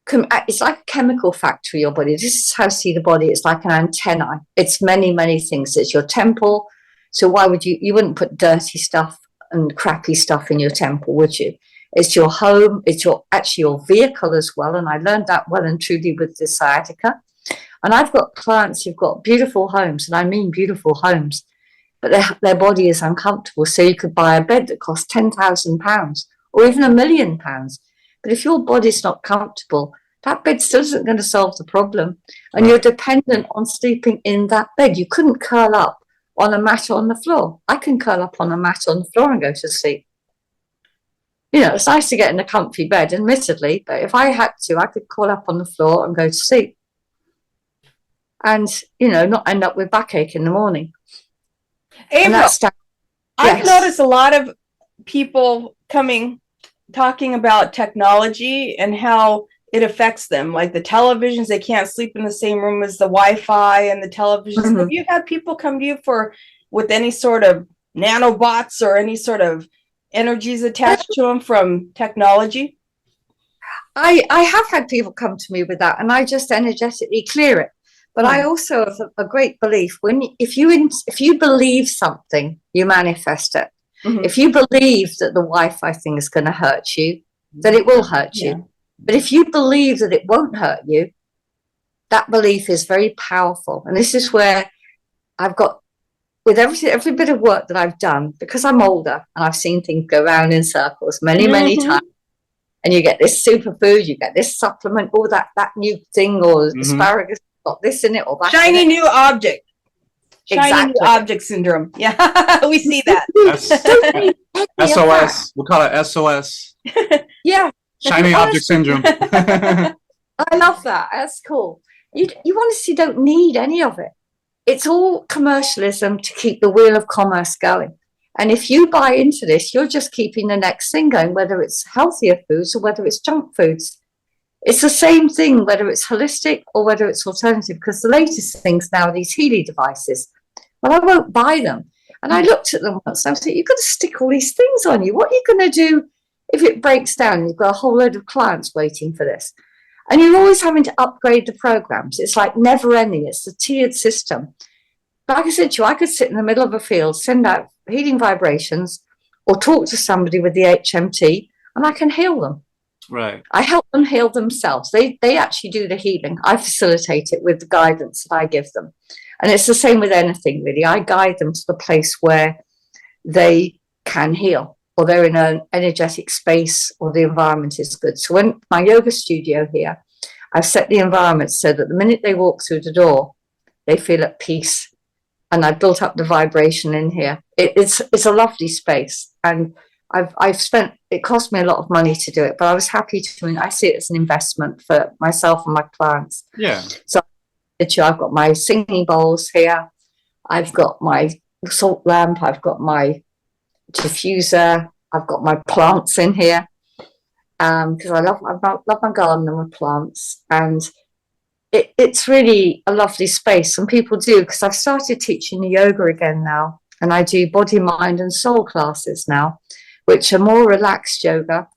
it's like a chemical factory, your body. This is how I see the body. It's like an antenna. It's many, many things. It's your temple. So why would you wouldn't put dirty stuff and crappy stuff in your temple, would you? It's your home. It's actually your vehicle as well. And I learned that well and truly with the sciatica. And I've got clients who've got beautiful homes, and I mean beautiful homes, but their body is uncomfortable. So you could buy a bed that costs £10,000 or even £1 million. But if your body's not comfortable, that bed still isn't going to solve the problem. And you're dependent on sleeping in that bed. You couldn't curl up on a mat on the floor. I can curl up on a mat on the floor and go to sleep. You know, it's nice to get in a comfy bed, admittedly, but if I had to, I could curl up on the floor and go to sleep. And, you know, not end up with backache in the morning. Avril, I've noticed a lot of people talking about technology and how it affects them, like the televisions. They can't sleep in the same room as the Wi-Fi and the televisions. Have you had people come to you with any sort of nanobots or any sort of energies attached to them from technology? I have had people come to me with that, and I just energetically clear it. But I also have a great belief, if you believe something, you manifest it. If you believe that the Wi-Fi thing is going to hurt you, then it will hurt you. But if you believe that it won't hurt you, that belief is very powerful. And this is where I've got, with every bit of work that I've done, because I'm older and I've seen things go round in circles many, many times. And you get this superfood, you get this supplement, or that new thing, or asparagus got this in it or that. Shiny new object. Shiny new object syndrome. Yeah, we see that. SOS. We'll call it SOS. Yeah. Shiny object syndrome. I love that. That's cool. You honestly don't need any of it. It's all commercialism to keep the wheel of commerce going. And if you buy into this, you're just keeping the next thing going, whether it's healthier foods or whether it's junk foods. It's the same thing, whether it's holistic or whether it's alternative, because the latest things now are these Healy devices. Well, I won't buy them. And I looked at them once and I was like, you've got to stick all these things on you. What are you going to do if it breaks down? You've got a whole load of clients waiting for this. And you're always having to upgrade the programs. It's like never ending. It's a tiered system. Like I said to you, I could sit in the middle of a field, send out healing vibrations, or talk to somebody with the HMT, and I can heal them. Right. I help them heal themselves. They actually do the healing. I facilitate it with the guidance that I give them. And it's the same with anything, really. I guide them to the place where they can heal, or they're in an energetic space, or the environment is good. So when my yoga studio here, I've set the environment so that the minute they walk through the door, they feel at peace. And I built up the vibration in here. It's a lovely space. And I've spent, it cost me a lot of money to do it, but I was happy to, I see it as an investment for myself and my clients. Yeah. So I've got my singing bowls here. I've got my salt lamp. I've got my diffuser. I've got my plants in here. Because I love my garden and my plants. And it's really a lovely space. And people do, because I've started teaching the yoga again now. And I do body, mind and soul classes now, which are more relaxed yoga.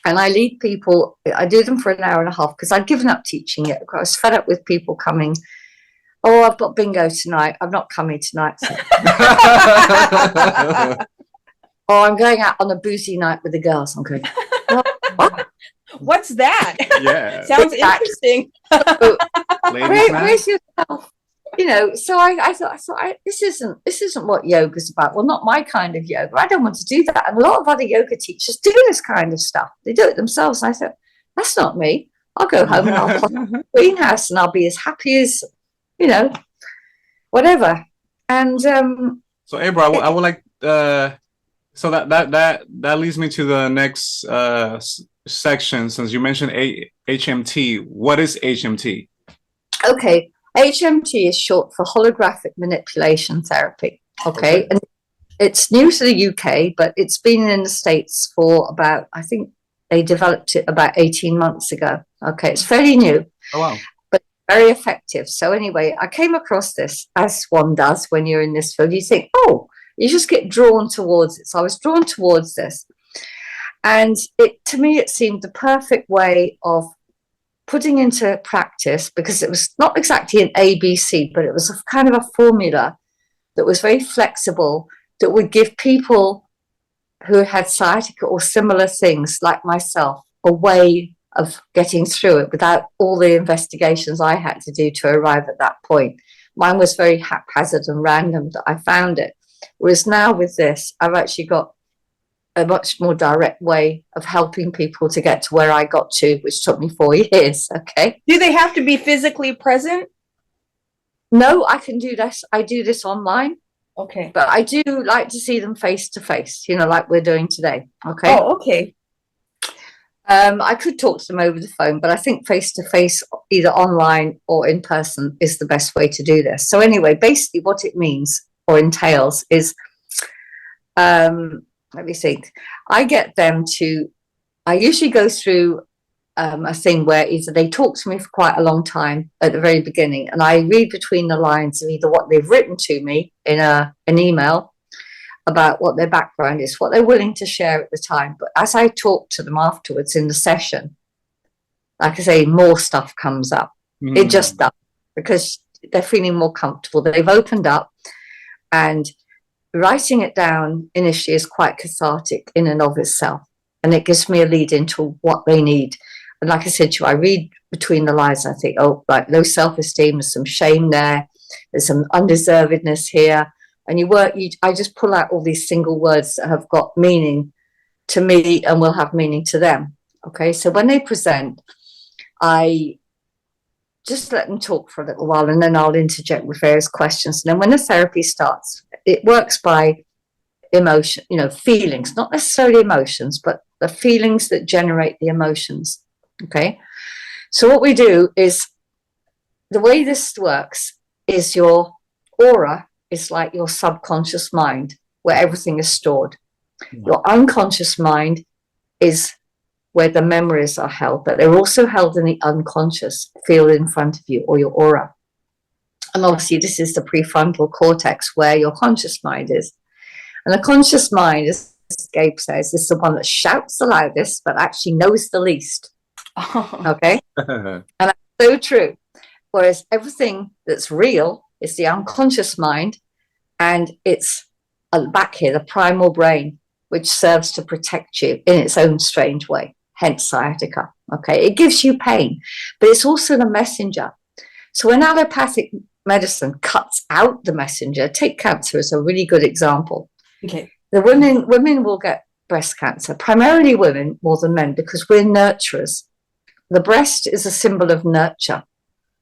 And I lead people, I do them for an hour and a half because I'd given up teaching it. I was fed up with people coming, oh, I've got bingo tonight. I'm not coming tonight. Or I'm going out on a boozy night with the girls. I'm going, what? What's that? Yeah. Sounds interesting. Brace yourself. You know, so I thought this isn't what yoga's about. Well, not my kind of yoga. I don't want to do that. And a lot of other yoga teachers do this kind of stuff. They do it themselves. And I thought, that's not me. I'll go home and I'll put a greenhouse and I'll be as happy as, you know, whatever. And so April, I would like so that leads me to the next section. Since you mentioned HMT, what is HMT? Okay, HMT is short for holographic manipulation therapy. Okay, and it's new to the UK, but it's been in the States for about, I think they developed it about 18 months ago. Okay, it's fairly new. Oh wow. But very effective. So anyway, I came across this, as one does when you're in this field. You think, oh, you just get drawn towards it. So I was drawn towards this. And to me, it seemed the perfect way of putting into practice, because it was not exactly an ABC, but it was a kind of a formula that was very flexible, that would give people who had sciatica or similar things like myself a way of getting through it without all the investigations I had to do to arrive at that point. Mine was very haphazard and random that I found it. Whereas now with this, I've actually got a much more direct way of helping people to get to where I got to, which took me 4 years. Okay. Do they have to be physically present? No, I can do this. I do this online. Okay. But I do like to see them face to face, you know, like we're doing today. Okay. Oh, okay. I could talk to them over the phone, but I think face to face, either online or in person, is the best way to do this. So anyway, basically what it means or entails is, let me think. I get them to, I usually go through a thing where either they talk to me for quite a long time at the very beginning, and I read between the lines of either what they've written to me in an email about what their background is, what they're willing to share at the time. But as I talk to them afterwards in the session, like I say, more stuff comes up. It just does, because they're feeling more comfortable. They've opened up, and writing it down initially is quite cathartic in and of itself. And it gives me a lead into what they need. And like I said to you, I read between the lines. I think, oh, like low self-esteem, there's some shame there. There's some undeservedness here. And I just pull out all these single words that have got meaning to me and will have meaning to them. Okay, so when they present, I just let them talk for a little while, and then I'll interject with various questions. And then when the therapy starts, it works by emotion, you know, feelings, not necessarily emotions, but the feelings that generate the emotions. Okay, so what we do is, the way this works is your aura is like your subconscious mind, where everything is stored. Your unconscious mind is where the memories are held, but they're also held in the unconscious field in front of you, or your aura. And obviously this is the prefrontal cortex, where your conscious mind is. And the conscious mind, as Gabe says, is the one that shouts the loudest but actually knows the least. Okay. And that's so true. Whereas everything that's real is the unconscious mind, and it's back here, the primal brain, which serves to protect you in its own strange way, hence sciatica. Okay, it gives you pain, but it's also the messenger. So when allopathic medicine cuts out the messenger, take cancer as a really good example. Okay. The women will get breast cancer, primarily women more than men, because we're nurturers. The breast is a symbol of nurture,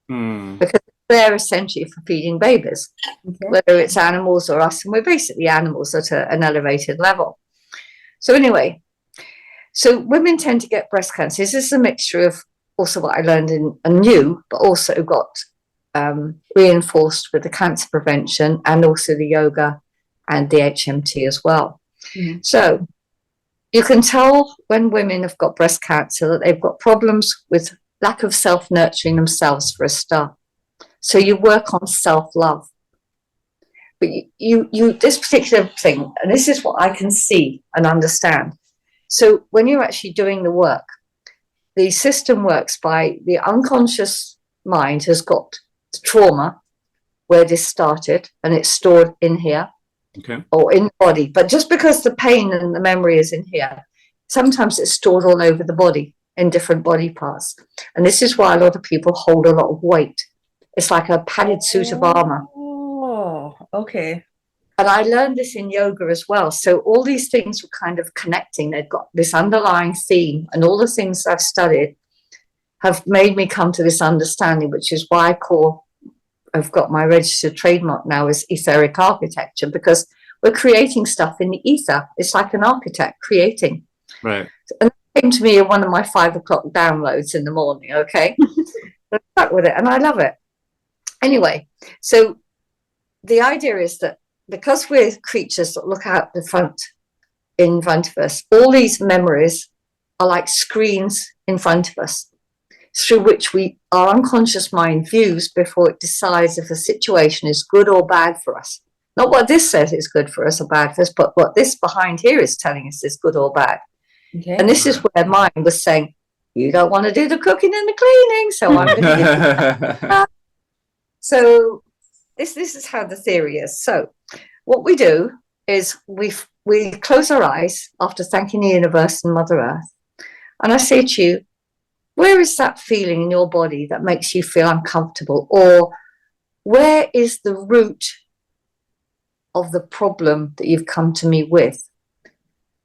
because they're essentially for feeding babies, whether it's animals or us, and we're basically animals at an elevated level. So anyway, so women tend to get breast cancer. This is a mixture of also what I learned and knew, but also got reinforced with the cancer prevention and also the yoga and the HMT as well. So you can tell when women have got breast cancer that they've got problems with lack of self-nurturing themselves, for a start. So you work on self-love. But you this particular thing, and this is what I can see and understand. So when you're actually doing the work, the system works by the unconscious mind has got the trauma where this started, and it's stored in here. Okay. Or in the body. But just because the pain and the memory is in here, sometimes it's stored all over the body. in different body parts. And this is why a lot of people hold a lot of weight. It's like a padded suit of armor. Oh, okay. And I learned this in yoga as well. So all these things were kind of connecting. They've got this underlying theme, and all the things I've studied have made me come to this understanding, which is why I've got my registered trademark now as etheric architecture, because we're creating stuff in the ether. It's like an architect creating. Right. And it came to me in one of my 5 o'clock downloads in the morning, okay? I stuck with it, and I love it. Anyway, so the idea is that because we're creatures that look out the front, in front of us, all these memories are like screens in front of us, through which our unconscious mind views before it decides if a situation is good or bad for us. Not what this says is good for us or bad for us, but what this behind here is telling us is good or bad. Okay. And this is where mine was saying, you don't want to do the cooking and the cleaning, so I'm going to do that. So this is how the theory is. So what we do is we close our eyes after thanking the universe and Mother Earth. And I say to you, where is that feeling in your body that makes you feel uncomfortable? Or where is the root of the problem that you've come to me with?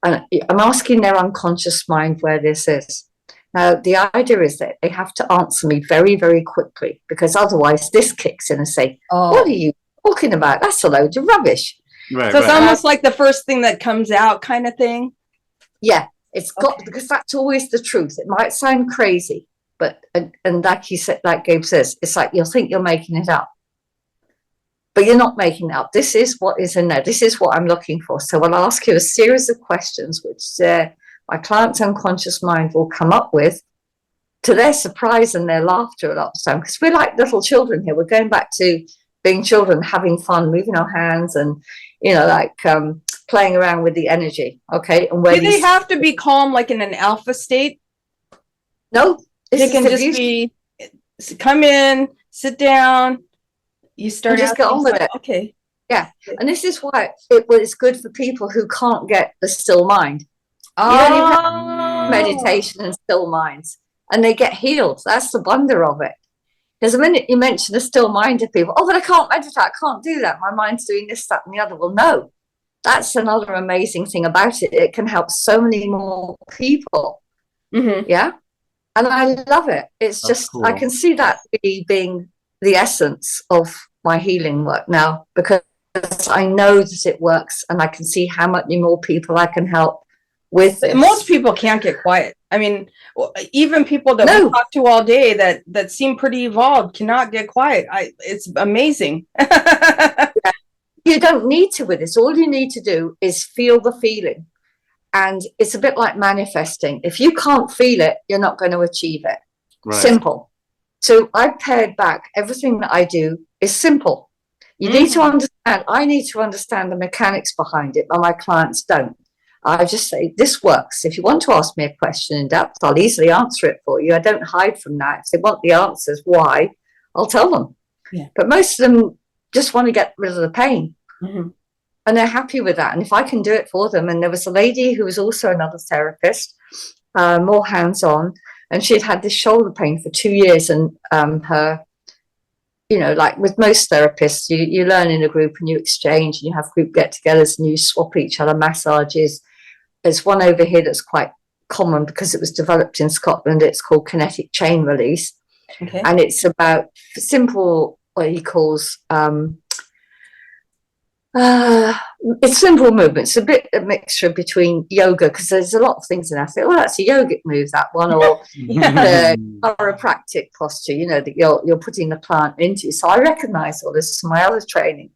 And I'm asking their unconscious mind where this is. Now, the idea is that they have to answer me very, very quickly, because otherwise this kicks in and say, what are you talking about? That's a load of rubbish. Right, so it's almost like the first thing that comes out kind of thing. Yeah, it's got, because that's always the truth. It might sound crazy, but, and like you said, like Gabe says, it's like you'll think you're making it up, but you're not making it up. This is what is in there. This is what I'm looking for. So I'll ask you a series of questions, which my client's unconscious mind will come up with, to their surprise and their laughter a lot of the time, because we're like little children here. We're going back to being children, having fun, moving our hands, and like playing around with the energy. Okay, and do they have to be calm, like in an alpha state? No, they can just be come in, sit down. You start just get on with it. Okay, yeah, and this is why it's good for people who can't get the still mind. You don't even have meditation and still minds, and they get healed. That's the wonder of it. Because the minute you mention a still mind to people, but I can't meditate, I can't do that. My mind's doing this, that, and the other. Well, no, that's another amazing thing about it. It can help so many more people. Mm-hmm. Yeah, and I love it. It's that's just cool. I can see that really being the essence of my healing work now, because I know that it works, and I can see how many more people I can help. Most people can't get quiet. I mean, even people that we talk to all day that seem pretty evolved cannot get quiet. It's amazing. You don't need to with this. All you need to do is feel the feeling. And it's a bit like manifesting. If you can't feel it, you're not going to achieve it. Right. Simple. So I pared back. Everything that I do is simple. You need to understand. I need to understand the mechanics behind it, but my clients don't. I just say, this works. If you want to ask me a question in depth, I'll easily answer it for you. I don't hide from that. If they want the answers, why, I'll tell them. Yeah. But most of them just want to get rid of the pain. Mm-hmm. And they're happy with that. And if I can do it for them. And there was a lady who was also another therapist, more hands-on, and she'd had this shoulder pain for 2 years. And her, like with most therapists, you learn in a group and you exchange, and you have group get-togethers and you swap each other massages. There's one over here that's quite common because it was developed in Scotland. It's called kinetic chain release. Okay. And it's about simple, what he calls, it's simple movements, a bit of mixture between yoga, because there's a lot of things in there. I think, that's a yogic move, that one, or the chiropractic posture, that you're putting the client into. So I recognize all this from my other training.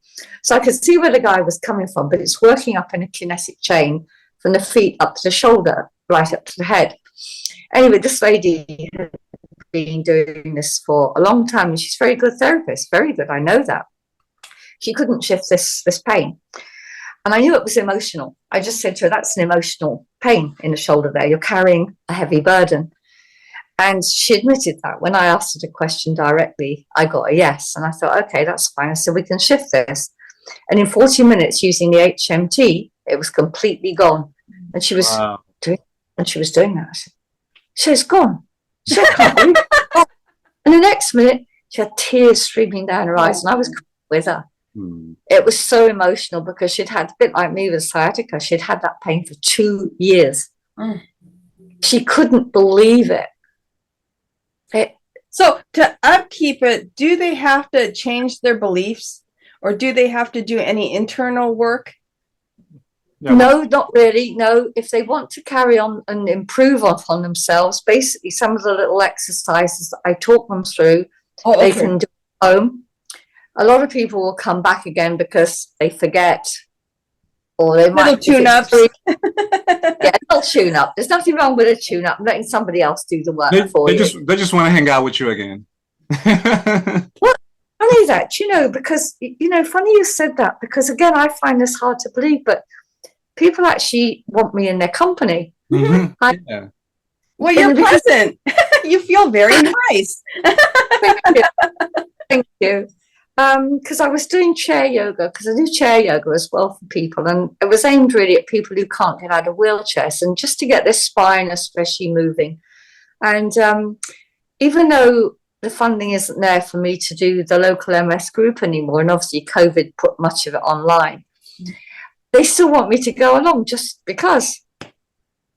So I could see where the guy was coming from, but it's working up in a kinetic chain from the feet up to the shoulder, right up to the head. Anyway, this lady had been doing this for a long time, and she's a very good therapist, very good, I know that. She couldn't shift this pain. And I knew it was emotional. I just said to her, that's an emotional pain in the shoulder there. You're carrying a heavy burden. And she admitted that. When I asked her the question directly, I got a yes. And I thought, okay, that's fine. I said, we can shift this. And in 40 minutes using the HMT, it was completely gone. And she was doing that. She's gone. She can't believe it. And the next minute, she had tears streaming down her eyes, and I was with her. It was so emotional because she'd had, a bit like me with sciatica, she'd had that pain for 2 years. She couldn't believe it. So to upkeep it, do they have to change their beliefs, or do they have to do any internal work? No, not really. No, if they want to carry on and improve on themselves, basically some of the little exercises that I talk them through, they can do at home. A lot of people will come back again because they forget, or they might tune-ups. Yeah, not tune up. There's nothing wrong with a tune up. I'm letting somebody else do the work for you. They just want to hang out with you again. What? Funny that, because funny you said that, because again, I find this hard to believe, but people actually want me in their company. Yeah. Well, you're pleasant. You feel very nice. Thank you. Because I was doing chair yoga, because I do chair yoga as well for people, and it was aimed really at people who can't get out of wheelchairs, and just to get their spine especially moving. And even though the funding isn't there for me to do the local MS group anymore, and obviously COVID put much of it online, they still want me to go along just because.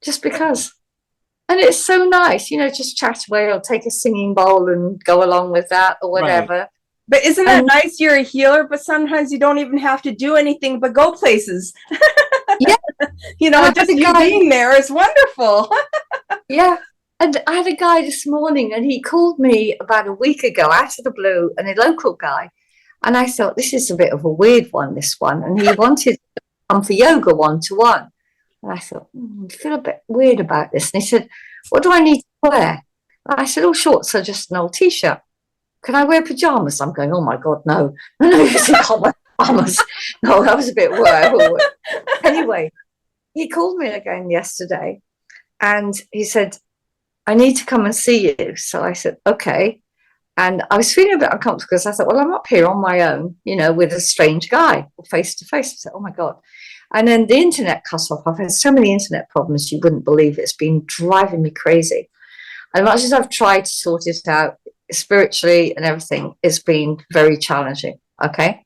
And it's so nice, just chat away or take a singing bowl and go along with that or whatever. Right. But isn't that nice? You're a healer, but sometimes you don't even have to do anything but go places. Yeah. Just you being there is wonderful. Yeah. And I had a guy this morning, and he called me about a week ago out of the blue, and a local guy. And I thought, this is a bit of a weird one, this one. And he wanted to come for yoga 1-to-1. And I thought, I feel a bit weird about this. And he said, what do I need to wear? And I said, shorts are just an old T-shirt. Can I wear pajamas? I'm going, oh my God, no. No, you can't wear pajamas. No, that was a bit weird. Anyway, he called me again yesterday, and he said, I need to come and see you. So I said, okay. And I was feeling a bit uncomfortable because I thought, well, I'm up here on my own, with a strange guy, face to face. I said, oh my God. And then the internet cut off. I've had so many internet problems, you wouldn't believe it. It's been driving me crazy. As much as I've tried to sort it out spiritually and everything, it's been very challenging. Okay.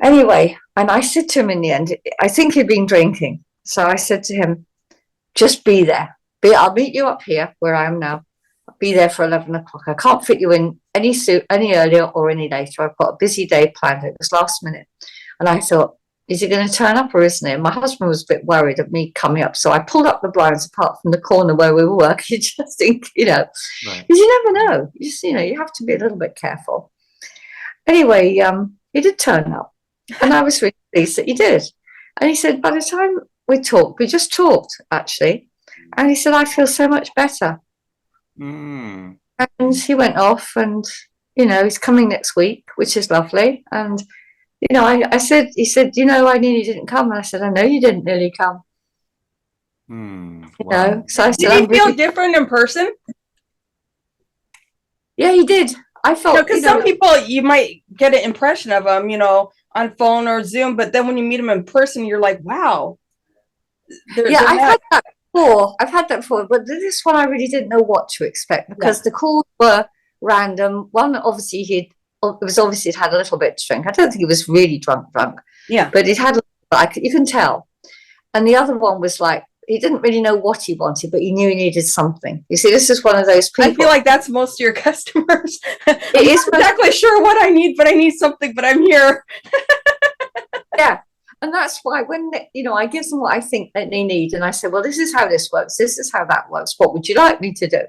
Anyway, and I said to him in the end, I think he'd been drinking. So I said to him, just be there. I'll meet you up here where I am now. I'll be there for 11 o'clock. I can't fit you in any earlier or any later. I've got a busy day planned. It was last minute. And I thought, is he going to turn up or isn't he? And my husband was a bit worried of me coming up. So I pulled up the blinds apart from the corner where we were working, just think, right. Because you never know. You have to be a little bit careful. Anyway, he did turn up. And I was really pleased that he did. And he said, by the time we just talked, actually. And he said, I feel so much better. And he went off, and, he's coming next week, which is lovely. And, he said, I nearly didn't come. And I said, I know you didn't nearly come. Wow. So I said, did he feel different in person? Yeah, he did. I felt, because some people, you might get an impression of them, on phone or Zoom, but then when you meet them in person, you're like, wow. I've had that before. But this one I really didn't know what to expect, because the calls were random. One, obviously, he'd had a little bit to drink. I don't think he was really drunk. Yeah. But he'd had, you can tell. And the other one was like, he didn't really know what he wanted, but he knew he needed something. You see, this is one of those people. I feel like that's most of your customers. I'm not exactly sure what I need, but I need something, but I'm here. Yeah. And that's why when, I give them what I think that they need. And I say, well, this is how this works. This is how that works. What would you like me to do?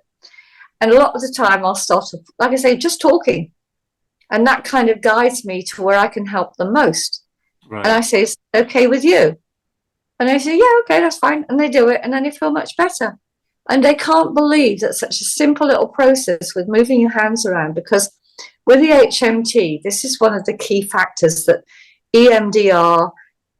And a lot of the time I'll start, like I say, just talking. And that kind of guides me to where I can help them most. Right. And I say, is it okay with you? And they say, yeah, okay, that's fine. And they do it. And then they feel much better. And they can't believe that such a simple little process with moving your hands around, because with the HMT, this is one of the key factors that EMDR,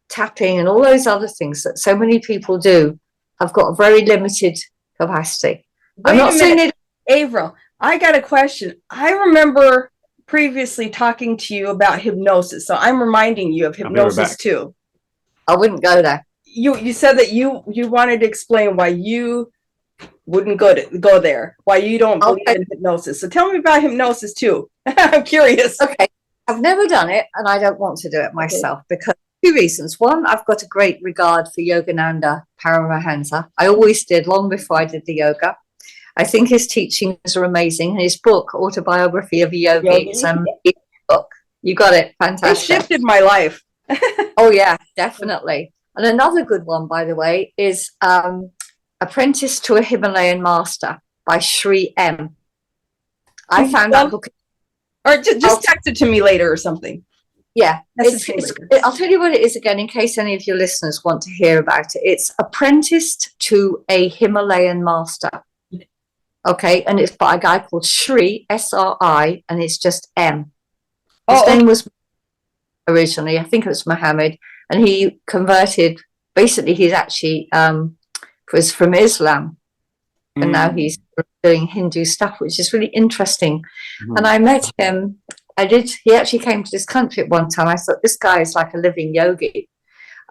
tapping, and all those other things that so many people do have got a very limited capacity. I'm not saying it. Avril, I got a question. I remember previously talking to you about hypnosis, so I'm reminding you of hypnosis too. I wouldn't go there. You said that you wanted to explain why you wouldn't go there. Why you don't believe in hypnosis. So tell me about hypnosis too. I'm curious. Okay. I've never done it and I don't want to do it myself because 2 reasons. One, I've got a great regard for Yogananda Paramahansa. I always did, long before I did the yoga. I think his teachings are amazing. And his book, Autobiography of a Yogi, is an amazing book. You got it. Fantastic. It shifted my life. Oh, yeah, definitely. And another good one, by the way, is Apprentice to a Himalayan Master by Sri M. I found that book. Or just text it to me later or something. Yeah, I'll tell you what it is again, in case any of your listeners want to hear about it. It's Apprenticed to a Himalayan Master. Okay, and it's by a guy called Sri, S-R-I, and it's just M. His name was originally, I think it was Muhammad, and he converted. Basically, he's actually was from Islam, and now he's doing Hindu stuff, which is really interesting. And I met him. He actually came to this country at one time. I thought, this guy is like a living yogi.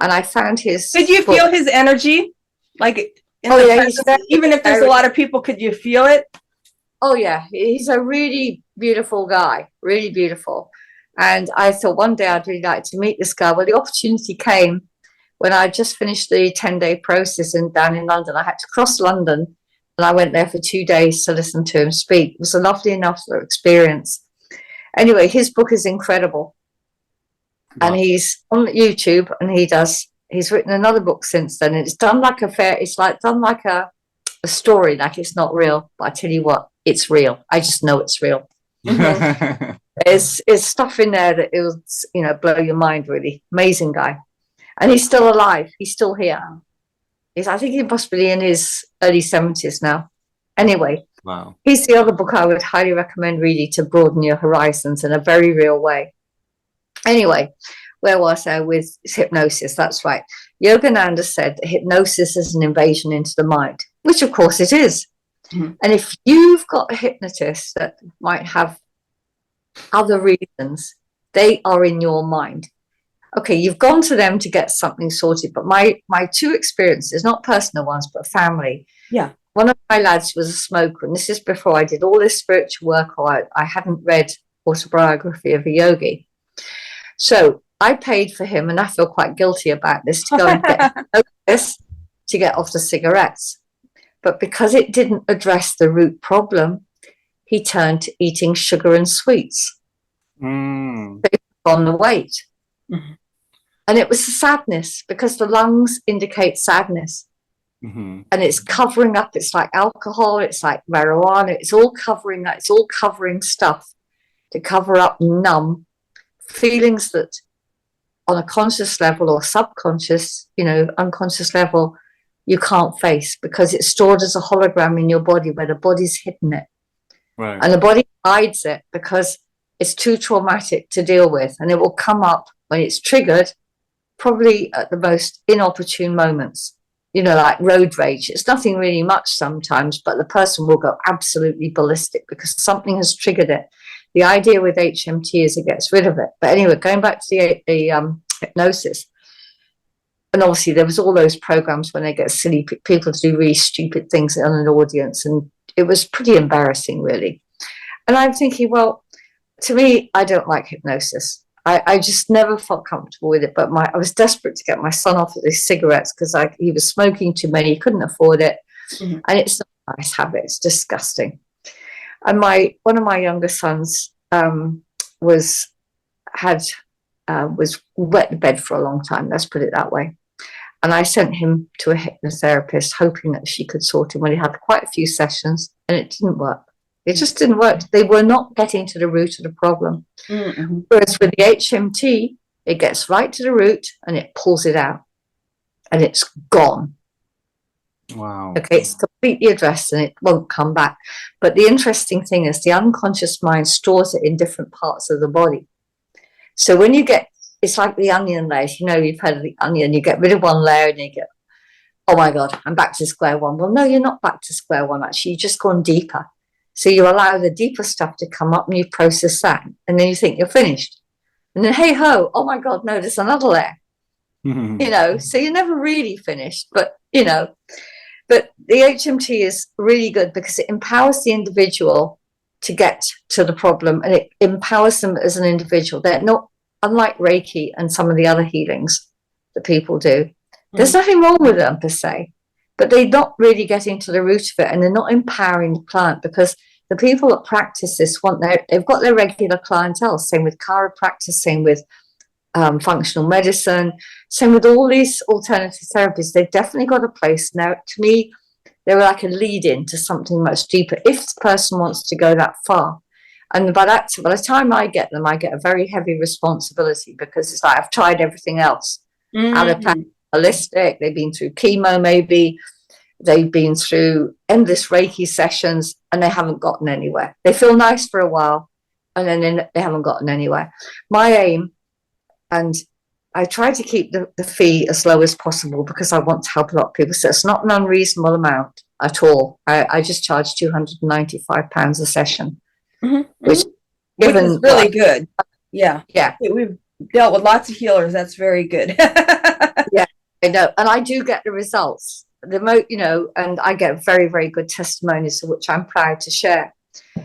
And I found his Did you feel his energy? Like, even if there's a lot of people, could you feel it? Oh, yeah. He's a really beautiful guy, really beautiful. And I thought one day I'd really like to meet this guy. Well, the opportunity came when I just finished the 10-day process down in London. I had to cross London, and I went there for 2 days to listen to him speak. It was a lovely enough experience. Anyway, his book is incredible. Wow. And he's on YouTube, and he's written another book since then. And it's done like a story, like it's not real. But I tell you what, it's real. I just know it's real. There's stuff in there that it will, blow your mind, really. Amazing guy. And he's still alive. He's still here. I think he must be in his early 70s now. Anyway. Wow. He's the other book I would highly recommend really to broaden your horizons in a very real way. Anyway, where was I with hypnosis? That's right. Yogananda said that hypnosis is an invasion into the mind, which of course it is. And if you've got a hypnotist that might have other reasons, they are in your mind. Okay, you've gone to them to get something sorted, but my 2 experiences, not personal ones, but family. Yeah. One of my lads was a smoker, and this is before I did all this spiritual work, or I hadn't read Autobiography of a Yogi. So I paid for him, and I feel quite guilty about this, to go and get this to get off the cigarettes. But because it didn't address the root problem, he turned to eating sugar and sweets. On the weight. And it was the sadness, because the lungs indicate sadness. And it's covering up. It's like alcohol. It's like marijuana. It's all covering up. It's all covering stuff to cover up, numb feelings that on a conscious level or subconscious, unconscious level, you can't face, because it's stored as a hologram in your body where the body's hidden it. Right. And the body hides it because it's too traumatic to deal with. And it will come up when it's triggered, probably at the most inopportune moments. Like road rage. It's nothing really much sometimes, but the person will go absolutely ballistic because something has triggered it. The idea with HMT is it gets rid of it. But anyway, going back to the hypnosis, and obviously there was all those programs when they get silly people to do really stupid things on an audience, and it was pretty embarrassing, really. And I'm thinking, well, to me, I don't like hypnosis. I just never felt comfortable with it, but I was desperate to get my son off of his cigarettes because he was smoking too many, he couldn't afford it, and it's not a nice habit, it's disgusting. And one of my younger sons was wet in bed for a long time, let's put it that way, and I sent him to a hypnotherapist hoping that she could sort him. Well, he had quite a few sessions, and it didn't work. It just didn't work. They were not getting to the root of the problem. Whereas with the HMT, it gets right to the root and it pulls it out and it's gone. Wow. Okay, it's completely addressed and it won't come back. But the interesting thing is the unconscious mind stores it in different parts of the body. So when it's like the onion layers, you've heard of the onion, you get rid of one layer and you get, oh my God, I'm back to square one. Well, no, you're not back to square one, actually, you've just gone deeper. So you allow the deeper stuff to come up and you process that. And then you think you're finished. And then, hey ho, oh my God, no, there's another layer. So you're never really finished. But, But the HMT is really good because it empowers the individual to get to the problem, and it empowers them as an individual. They're not, unlike Reiki and some of the other healings that people do, there's nothing wrong with them per se, but they're not really getting to the root of it, and they're not empowering the client, because the people that practice this they've got their regular clientele. Same with chiropractic, same with functional medicine, same with all these alternative therapies. They've definitely got a place. Now, to me, they're like a lead in to something much deeper if the person wants to go that far. And by the time I get them, I get a very heavy responsibility, because it's like I've tried everything else. Allopathic, holistic, they've been through chemo, maybe they've been through endless Reiki sessions, and they haven't gotten anywhere. They feel nice for a while, and then they haven't gotten anywhere. My aim, and I try to keep the fee as low as possible, because I want to help a lot of people. So it's not an unreasonable amount at all. I just charge £295 a session, which is really good. Yeah. Yeah. We've dealt with lots of healers. That's very good. Yeah, I know. And I do get the results. And I get very, very good testimonies, which I'm proud to share.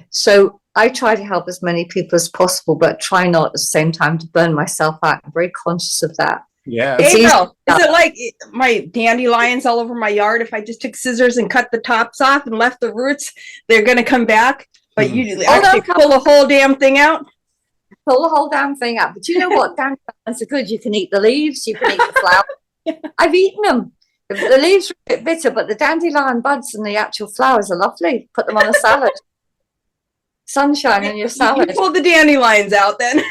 So I try to help as many people as possible, but try not at the same time to burn myself out. I'm very conscious of that. Yeah. Avril, is it like my dandelions all over my yard? If I just took scissors and cut the tops off and left the roots, they're going to come back. But you actually pull the whole damn thing out? Pull the whole damn thing out. But you know what? Dandelions are good. You can eat the leaves. You can eat the flower. I've eaten them. The leaves are a bit bitter, but the dandelion buds and the actual flowers are lovely. Put them on a salad. Sunshine in your salad. You pull the dandelions out then.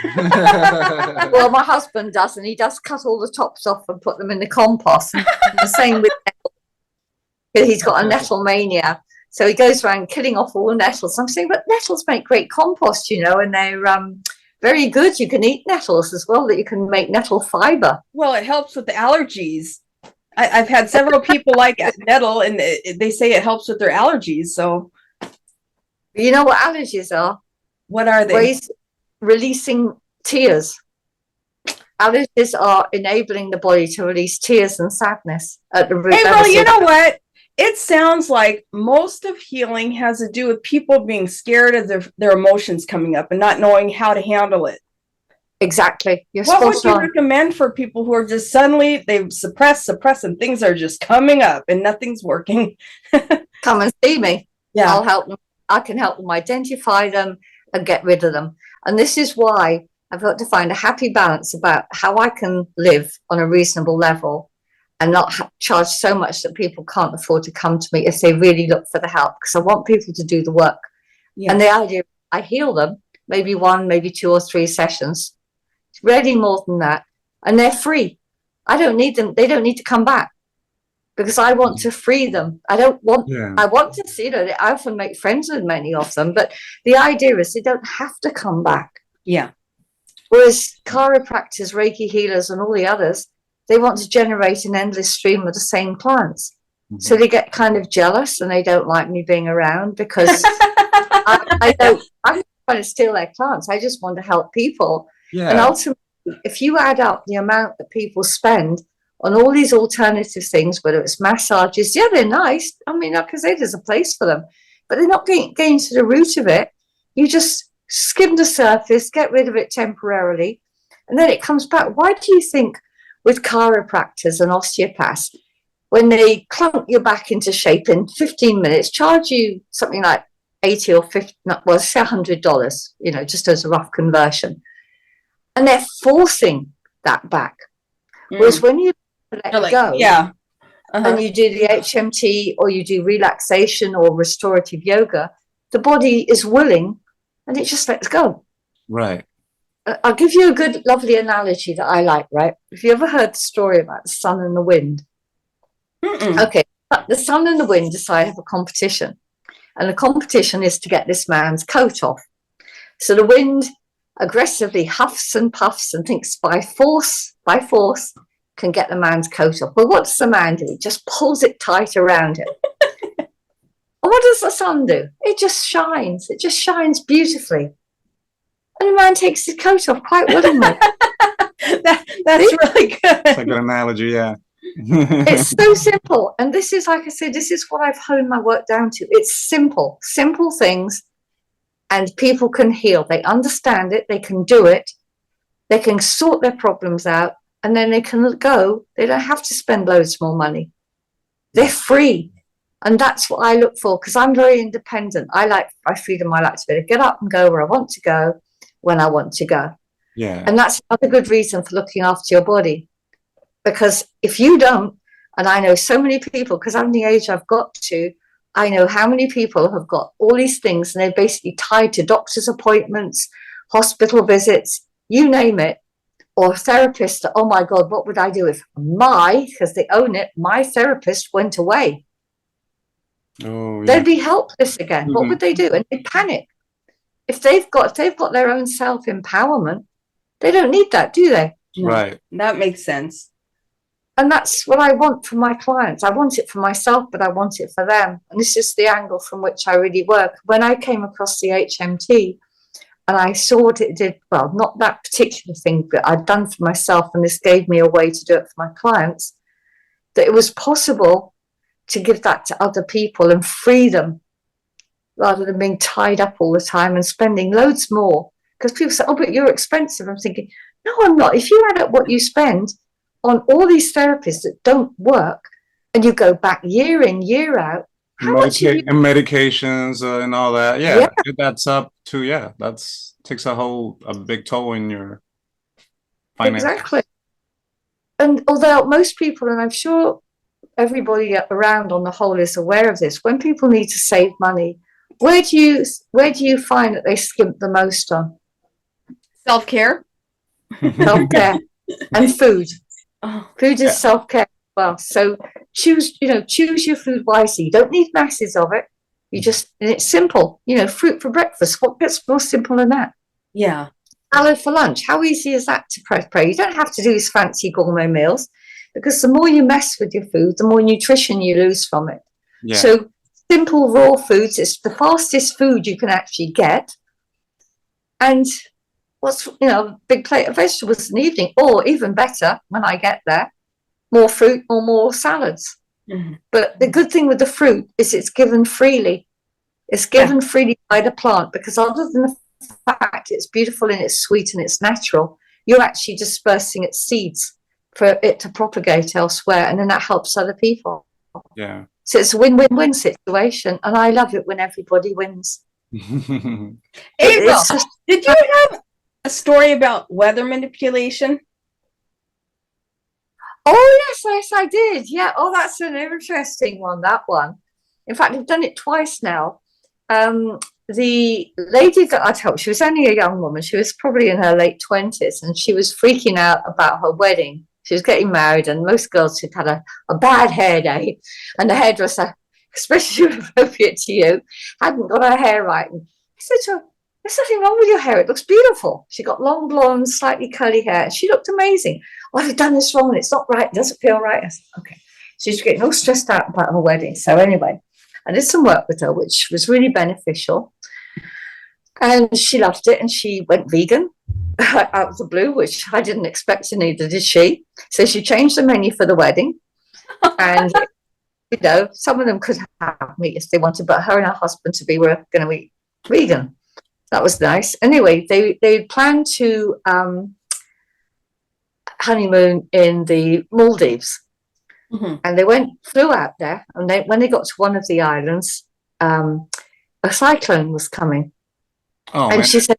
Well, my husband does, and he does cut all the tops off and put them in the compost. And the same with nettles. He's got a nettle mania, so he goes around killing off all the nettles. I'm saying, but nettles make great compost, and they're very good. You can eat nettles as well, that you can make nettle fiber. Well, it helps with the allergies. I've had several people like nettle, and they say it helps with their allergies. So, you know what allergies are? What are they? Releasing tears. Allergies are enabling the body to release tears and sadness at the root. Hey, well, you know what? It sounds like most of healing has to do with people being scared of their emotions coming up and not knowing how to handle it. Exactly. What would you recommend for people who are just suddenly they've suppressed, and things are just coming up and nothing's working? Come and see me. Yeah, I'll help them. I can help them identify them and get rid of them. And this is why I've got to find a happy balance about how I can live on a reasonable level and not charge so much that people can't afford to come to me if they really look for the help, because I want people to do the work. Yeah. And the idea, I heal them, maybe 1, maybe 2 or 3 sessions. It's rarely more than that. And they're free. I don't need them. They don't need to come back, because I want to free them. I want to see that. I often make friends with many of them, but the idea is they don't have to come back. Yeah. Whereas chiropractors, Reiki healers, and all the others, they want to generate an endless stream of the same clients. Mm-hmm. So they get kind of jealous and they don't like me being around, because I'm not trying to steal their clients. I just want to help people. Yeah. And ultimately, if you add up the amount that people spend on all these alternative things, whether it's massages, yeah, they're nice. I mean, like I say, there's a place for them, but they're not getting to the root of it. You just skim the surface, get rid of it temporarily, and then it comes back. Why do you think with chiropractors and osteopaths, when they clunk your back into shape in 15 minutes, charge you something like $80 or $50, well, say $100, just as a rough conversion, and they're forcing that back. Whereas when you let go, and you do the HMT or you do relaxation or restorative yoga, the body is willing and it just lets go. Right. I'll give you a good, lovely analogy that I like, right? Have you ever heard the story about the sun and the wind? Okay. The sun and the wind decide to have a competition. And the competition is to get this man's coat off. So the wind aggressively huffs and puffs and thinks by force can get the man's coat off. Well, what does the man do? He just pulls it tight around him. And what does the sun do? It just shines. It just shines beautifully. And the man takes his coat off quite willingly. That's really good. That's a good analogy, yeah. It's so simple. And this is, like I said, this is what I've honed my work down to. It's simple things, and people can heal. They understand it. They can do it. They can sort their problems out, and then they can go. They don't have to spend loads more money. They're free. And that's what I look for, because I'm very independent. I like my freedom. I like to be able to get up and go where I want to go, when I want to go. Yeah. And that's another good reason for looking after your body. Because if you don't, and I know so many people, because I'm the age I've got to, I know how many people have got all these things, and they're basically tied to doctor's appointments, hospital visits, you name it, or therapists. Oh my God, what would I do if because they own it, my therapist went away? Oh, yeah. They'd be helpless again. What would they do? And they panic. If they've got their own self-empowerment, they don't need that, do they? Right. That makes sense. And that's what I want for my clients. I want it for myself, but I want it for them. And this is the angle from which I really work. When I came across the HMT and I saw what it did, well, not that particular thing, but I'd done for myself, and this gave me a way to do it for my clients, that it was possible to give that to other people and free them, rather than being tied up all the time and spending loads more. Because people say, oh, but you're expensive. I'm thinking, no, I'm not. If you add up what you spend on all these therapists that don't work, and you go back year in, year out, how much and medications and all that. Yeah, that's up to, that's takes a big toll in your finances. Exactly. And although most people, and I'm sure everybody around on the whole is aware of this, when people need to save money, where do you find that they skimp the most on? Self-care. Self-care and food. Food is self-care. Well, so choose your food wisely. You don't need masses of it. And it's simple. Fruit for breakfast. What gets more simple than that? Yeah. Salad for lunch. How easy is that to prepare? You don't have to do these fancy gourmet meals, because the more you mess with your food, the more nutrition you lose from it. Yeah. So simple raw foods, it's the fastest food you can actually get. And a big plate of vegetables in the evening, or even better, when I get there, more fruit or more salads. Mm-hmm. But the good thing with the fruit is it's given freely. It's given freely by the plant, because other than the fact it's beautiful and it's sweet and it's natural, you're actually dispersing its seeds for it to propagate elsewhere, and then that helps other people. Yeah. So it's a win-win-win situation, and I love it when everybody wins. Avril, did you have a story about weather manipulation? Oh, yes, I did. Yeah. Oh, that's an interesting one, that one. In fact, I've done it twice now. The lady that I'd helped, she was only a young woman. She was probably in her late 20s, and she was freaking out about her wedding. She was getting married, and most girls who'd had a bad hair day, and the hairdresser, especially appropriate to you, hadn't got her hair right. And I said to her, there's nothing wrong with your hair. It looks beautiful. She got long blonde, slightly curly hair. She looked amazing. Oh, I've done this wrong. It's not right. It doesn't feel right. I said, okay. She's getting all stressed out about her wedding. So anyway, I did some work with her, which was really beneficial. And she loved it. And she went vegan out of the blue, which I didn't expect, and neither did she. So she changed the menu for the wedding. And, some of them could have meat if they wanted, but her and her husband were going to eat vegan. That was nice. Anyway, they planned to honeymoon in the Maldives. Mm-hmm. And they flew out there, and when they got to one of the islands, a cyclone was coming. Oh, and man. She said,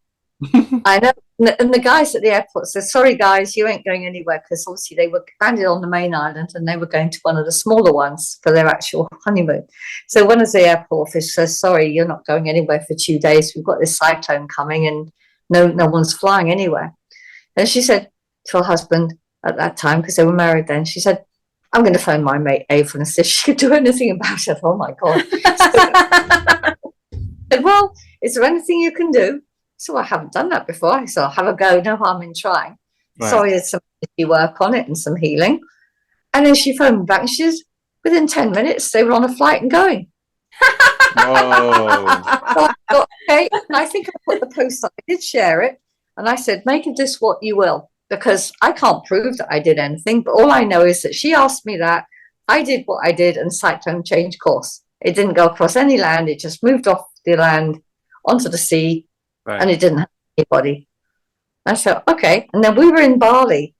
I know. And the guys at the airport said, sorry, guys, you ain't going anywhere, because obviously they were landed on the main island and they were going to one of the smaller ones for their actual honeymoon. So one of the airport officials says, sorry, you're not going anywhere for 2 days. We've got this cyclone coming and no one's flying anywhere. And she said to her husband at that time, because they were married then, she said, I'm going to phone my mate Avril and see if she could do anything about it. Oh, my God. Said, well, is there anything you can do? So I haven't done that before. So I'll have a go. No harm in trying. Right. So I did some work on it and some healing. And then she phoned me back, and she said, within 10 minutes, they were on a flight and going. Whoa. So I thought, okay. And I think I put the post up. I did share it. And I said, make of this what you will. because I can't prove that I did anything, but all I know is that she asked me that, I did what I did, and cyclone changed course. It didn't go across any land. It just moved off the land onto the sea, Right. and it didn't have anybody. I said, okay. And then we were in Bali,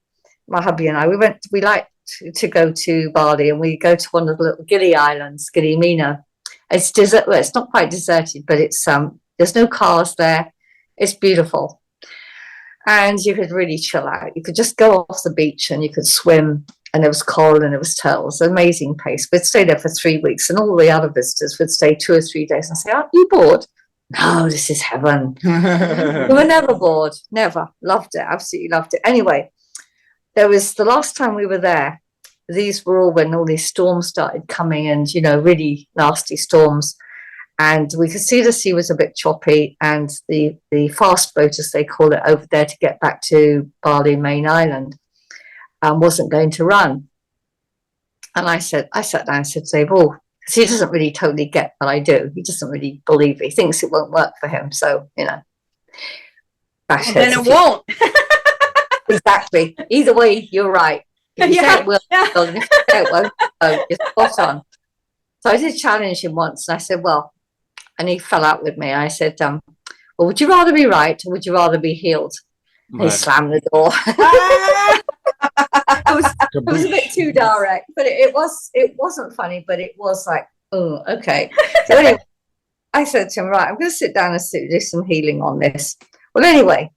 my hubby and I. We liked to go to Bali, and we go to one of the little Gili islands, Gili Mina. It's desert. Well, it's not quite deserted, but it's there's no cars there. It's beautiful, and you could really chill out. You could just go off the beach and you could swim. And there was coral and there was turtles. Amazing place. We'd stay there for 3 weeks, and all the other visitors would stay 2 or 3 days and say, "Aren't you bored?" No, this is heaven. We were never bored. Never. Loved it. Absolutely loved it. Anyway, there was the last time we were there. These were all when all these storms started coming, and really nasty storms. And we could see the sea was a bit choppy, and the fast boat, as they call it over there, to get back to Bali main island, wasn't going to run. And I sat down and said to Dave, oh, because he doesn't really totally get what I do. He doesn't really believe it. He thinks it won't work for him. So, then it won't. Exactly. Either way, you're right. If you say it will, and if you say it won't, you're spot on. So I did challenge him once, and I said, well, and he fell out with me. I said, well, would you rather be right, or would you rather be healed? Right. He slammed the door. It was a bit too direct, but it wasn't funny, but it was like, oh, okay. So anyway, I said to him, right, I'm going to sit down and do some healing on this. Well, anyway,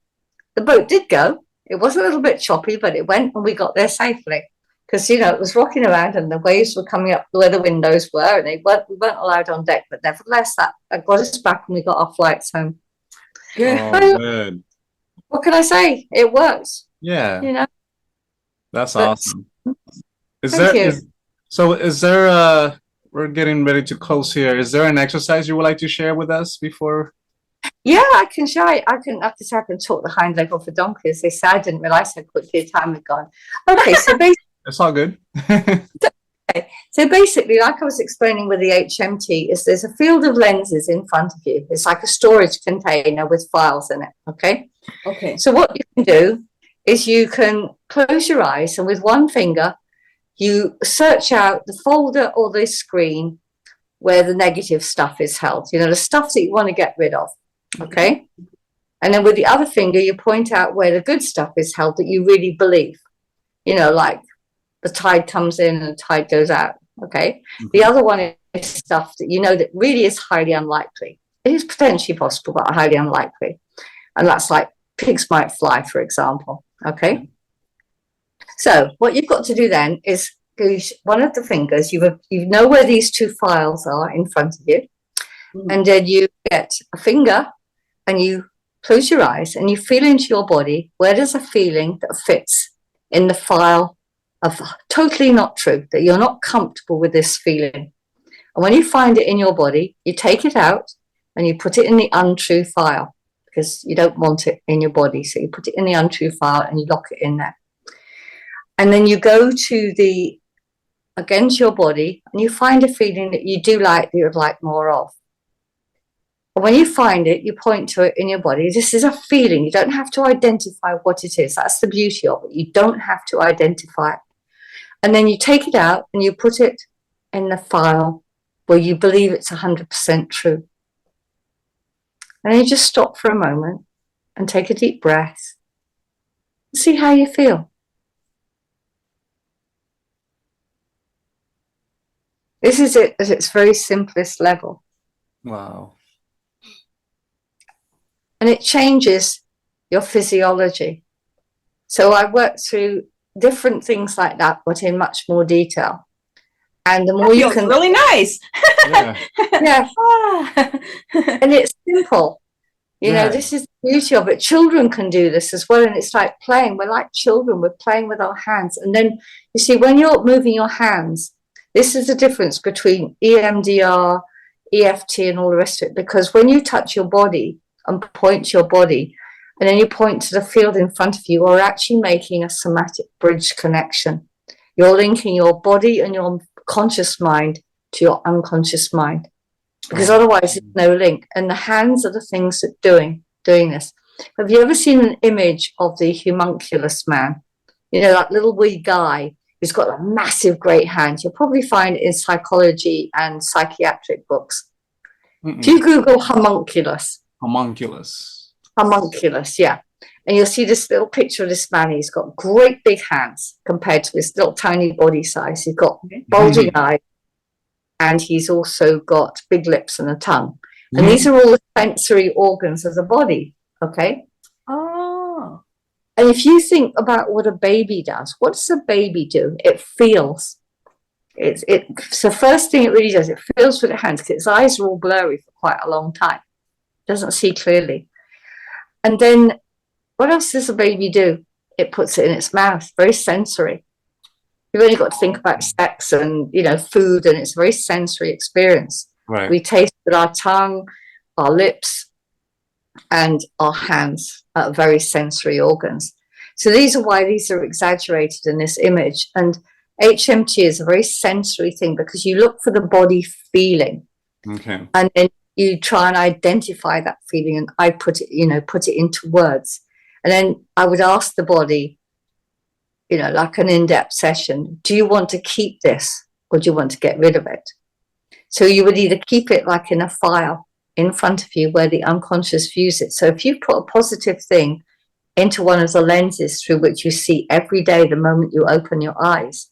the boat did go. It was a little bit choppy, but it went, and we got there safely, because it was rocking around and the waves were coming up where the windows were, and we weren't allowed on deck. But nevertheless, that got us back, and we got our flights home. Good. Oh, good. What can I say? It works. Yeah. That's awesome. Is there we're getting ready to close here. Is there an exercise you would like to share with us before? Yeah, I can share. I can talk the hind leg off a donkey, as they say. I didn't realize how quickly the time had gone. Okay, so basically, it's all good. So basically, like I was explaining with the HMT, is there's a field of lenses in front of you. It's like a storage container with files in it. Okay. So what you can do is you can close your eyes, and with one finger, you search out the folder or the screen where the negative stuff is held, the stuff that you want to get rid of. Okay. And then with the other finger, you point out where the good stuff is held that you really believe, like the tide comes in and the tide goes out. Okay. Mm-hmm. The other one is stuff that that really is highly unlikely. It is potentially possible, but highly unlikely. And that's like pigs might fly, for example. Okay. So what you've got to do then is use one of the fingers. You know where these two files are in front of you. Mm-hmm. And then you get a finger and you close your eyes and you feel into your body. Where does a feeling that fits in the file of totally not true, that you're not comfortable with this feeling? And when you find it in your body, you take it out and you put it in the untrue file, because you don't want it in your body. So you put it in the untrue file and you lock it in there. And then you go to against your body and you find a feeling that you do like, that you'd like more of. And when you find it, you point to it in your body. This is a feeling. You don't have to identify what it is. That's the beauty of it. You don't have to identify it. And then you take it out and you put it in the file where you believe it's 100% true. And then you just stop for a moment and take a deep breath and see how you feel. This is it at its very simplest level. Wow. And it changes your physiology. So I worked through different things like that, but in much more detail. And the more you can... really nice. Yeah. Yeah. And it's simple. This is the beauty of it. Children can do this as well. And it's like playing. We're like children. We're playing with our hands. And then, you see, when you're moving your hands, this is the difference between EMDR, EFT, and all the rest of it. Because when you touch your body and point to your body, and then you point to the field in front of you, you're actually making a somatic bridge connection. You're linking your body and your conscious mind to your unconscious mind. Because otherwise there's no link. And the hands are the things that doing this. Have you ever seen an image of the homunculus man? You know, that little wee guy who's got a massive great hand. You'll probably find it in psychology and psychiatric books. If you Google homunculus. Homunculus, yeah. And you'll see this little picture of this man. He's got great big hands compared to his little tiny body size. He's got bulging eyes, and he's also got big lips and a tongue. And these are all the sensory organs of the body, okay? Oh. And if you think about what a baby does, what does a baby do? It feels. It's the first thing it really does. It feels with its hands because its eyes are all blurry for quite a long time. It doesn't see clearly. And then what else does a baby do? It puts it in its mouth, very sensory. You've only got to think about sex and, you know, food, and it's a very sensory experience. Right. We taste with our tongue, our lips, and our hands are very sensory organs. So these are why these are exaggerated in this image. And HMT is a very sensory thing because you look for the body feeling. Okay. And then you try and identify that feeling, and I put it into words. And then I would ask the body, you know, like an in-depth session, do you want to keep this or do you want to get rid of it? So you would either keep it like in a file in front of you where the unconscious views it. So if you put a positive thing into one of the lenses through which you see every day the moment you open your eyes,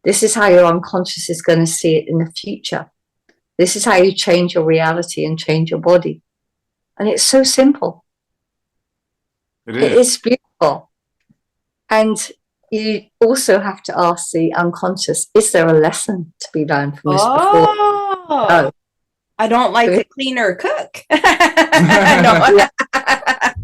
this is how your unconscious is going to see it in the future. This is how you change your reality and change your body. And it's so simple. It is beautiful. And you also have to ask the unconscious, is there a lesson to be learned from this before? Oh, I don't like to clean or cook.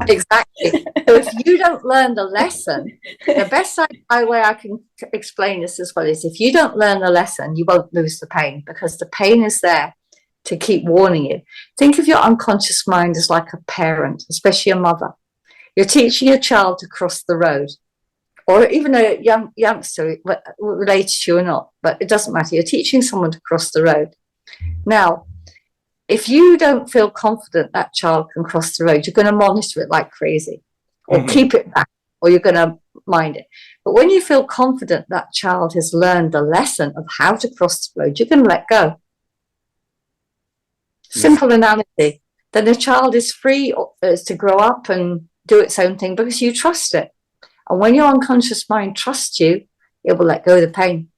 Exactly. So if you don't learn the lesson, the best way I can explain this as well is if you don't learn the lesson, you won't lose the pain because the pain is there to keep warning you. Think of your unconscious mind as like a parent, especially a mother. You're teaching your child to cross the road, or even a youngster, related to you or not, but it doesn't matter. You're teaching someone to cross the road. Now, if you don't feel confident that child can cross the road, you're going to monitor it like crazy, or keep it back, or you're going to mind it. But when you feel confident that child has learned the lesson of how to cross the road, you're going to let go. Simple analogy. Then the child is free to grow up and do its own thing because you trust it. And when your unconscious mind trusts you, it will let go of the pain.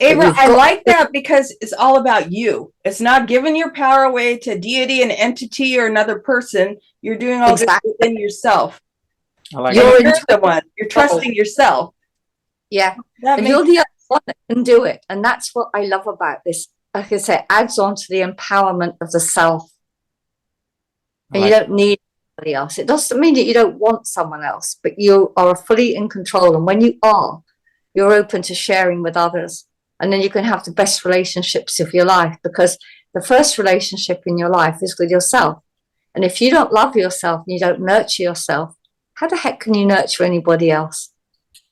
Avril, I like that because it's all about you. It's not giving your power away to deity, an entity, or another person. You're doing all this within yourself. I like you're the one. You're trusting yourself. Yeah. And you're the other one that can do it. And that's what I love about this. Like I say, adds on to the empowerment of the self. And you don't need anybody else. It doesn't mean that you don't want someone else, but you are fully in control. And when you are, you're open to sharing with others. And then you can have the best relationships of your life, because the first relationship in your life is with yourself. And if you don't love yourself and you don't nurture yourself, how the heck can you nurture anybody else?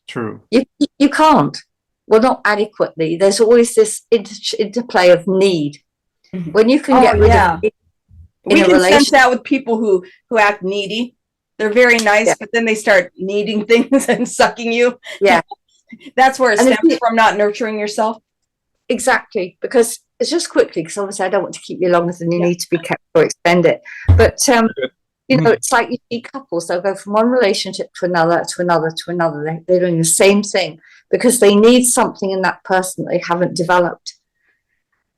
True. You can't. Well, not adequately. There's always this interplay of need. When you can get rid of it we can sense that with people who act needy. They're very nice, but then they start needing things and sucking you. Yeah. That's where it stems from, not nurturing yourself. Exactly. Because it's just quickly, because obviously I don't want to keep you longer than you need to be kept or extend it. But, you know, it's like you see couples, they'll go from one relationship to another, to another, to another. They're doing the same thing because they need something in that person that they haven't developed.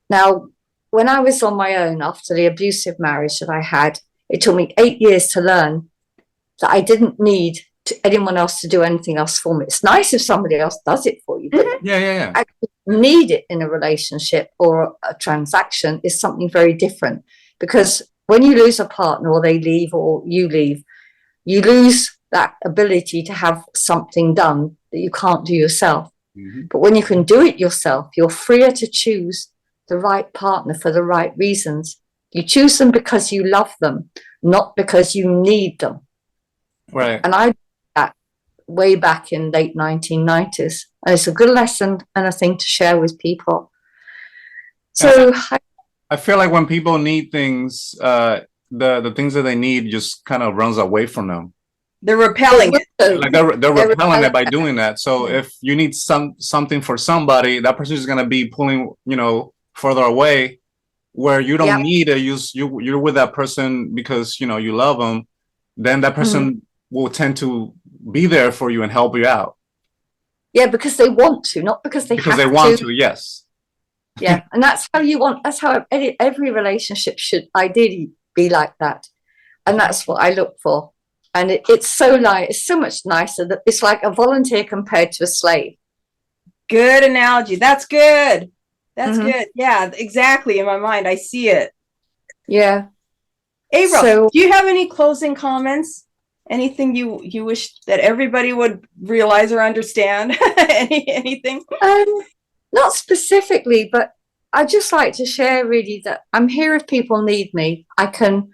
Now, when I was on my own after the abusive marriage that I had, it took me 8 years to learn that I didn't need anyone else to do anything else for me. It's nice if somebody else does it for you, but actually need it in a relationship or a transaction is something very different. Because when you lose a partner, or they leave, or you leave, you lose that ability to have something done that you can't do yourself. But when you can do it yourself, you're freer to choose the right partner for the right reasons. You choose them because you love them, not because you need them. Right. And I did that way back in late 1990s. And it's a good lesson and a thing to share with people. So I feel like when people need things, the things that they need just kind of runs away from them. They're repelling it. Like they're repelling it by doing that. So if you need something for somebody, that person is gonna be pulling, you know, further away, where you don't need it. You're with that person because, you know, you love them. Then that person will tend to be there for you and help you out. Yeah, because they want to, not because they want to. Yes. Yeah, and that's how every relationship should ideally be like that, and that's what I look for. And it's so much nicer that it's like a volunteer compared to a slave. Good analogy. That's good. That's good. Yeah, exactly. In my mind, I see it. Yeah. Avril, so, do you have any closing comments? Anything you wish that everybody would realize or understand? Anything? Not specifically, but I'd just like to share really that I'm here if people need me. I can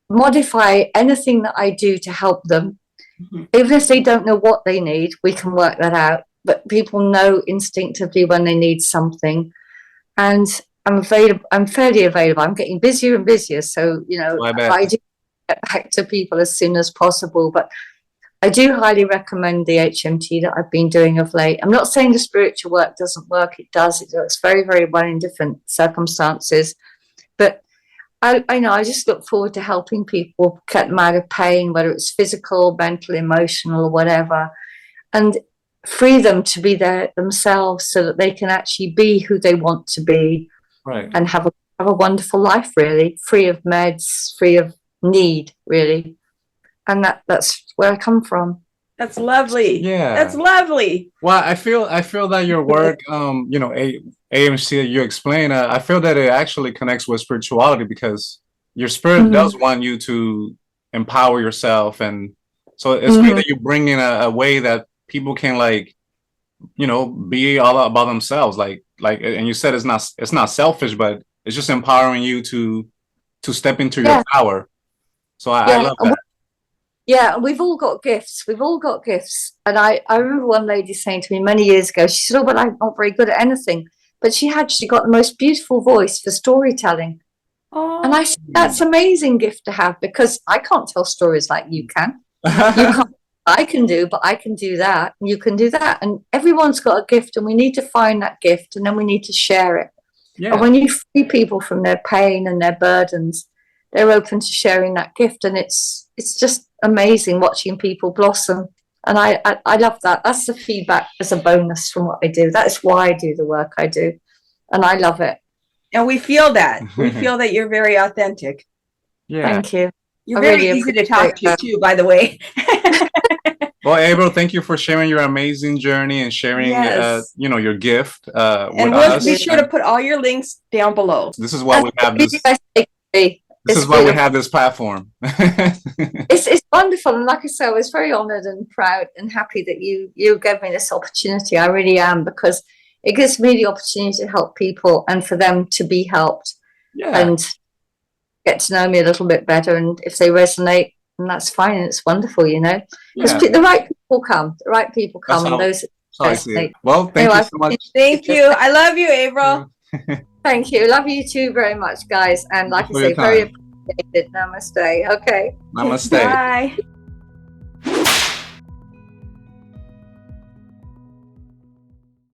modify anything that I do to help them. Even if they don't know what they need, we can work that out. But people know instinctively when they need something. And I'm fairly available. I'm getting busier and busier. So, you know, I do get back to people as soon as possible. But I do highly recommend the HMT that I've been doing of late. I'm not saying the spiritual work doesn't work. It does. It works very, very well in different circumstances. But I know I just look forward to helping people get them out of pain, whether it's physical, mental, emotional, or whatever, and free them to be themselves so that they can actually be who they want to be, right, and have a wonderful life, really, free of meds, free of need, really. And that's where I come from. That's lovely. Yeah, that's lovely. Well, I feel that your work, you know, AMC you explain, I feel that it actually connects with spirituality, because your spirit does want you to empower yourself, and so it's great that you bring in a way that people can, like, you know, be all about themselves, like, and you said it's not selfish, but it's just empowering you to step into your power. So I love that. Yeah, we've all got gifts. And I remember one lady saying to me many years ago, she said, oh, well, I'm not very good at anything. But she got the most beautiful voice for storytelling. Oh. And I said, that's an amazing gift to have, because I can't tell stories like you can. You can't. I can do, but I can do that. And you can do that. And everyone's got a gift, and we need to find that gift, and then we need to share it. Yeah. And when you free people from their pain and their burdens, they're open to sharing that gift. And it's just amazing watching people blossom. And I love that. That's the feedback as a bonus from what I do. That's why I do the work I do. And I love it. And we feel that. We feel that you're very authentic. Yeah. Thank you. You're very easy to talk to too, by the way. Well, Avril, thank you for sharing your amazing journey and sharing, you know, your gift with us. Be sure to put all your links down below. This is why we have this. This is why we have this platform. It's wonderful, and like I said, I was very honoured and proud and happy that you gave me this opportunity. I really am, because it gives me the opportunity to help people and for them to be helped and get to know me a little bit better. And if they resonate, then that's fine. It's wonderful, you know, because the right people come. The right people come, and those resonate. Well, thank you so much. Thank you. I love you, Avril. Thank you. Love you too very much, guys. And like I say, very appreciated. Namaste. Okay. Namaste. Bye.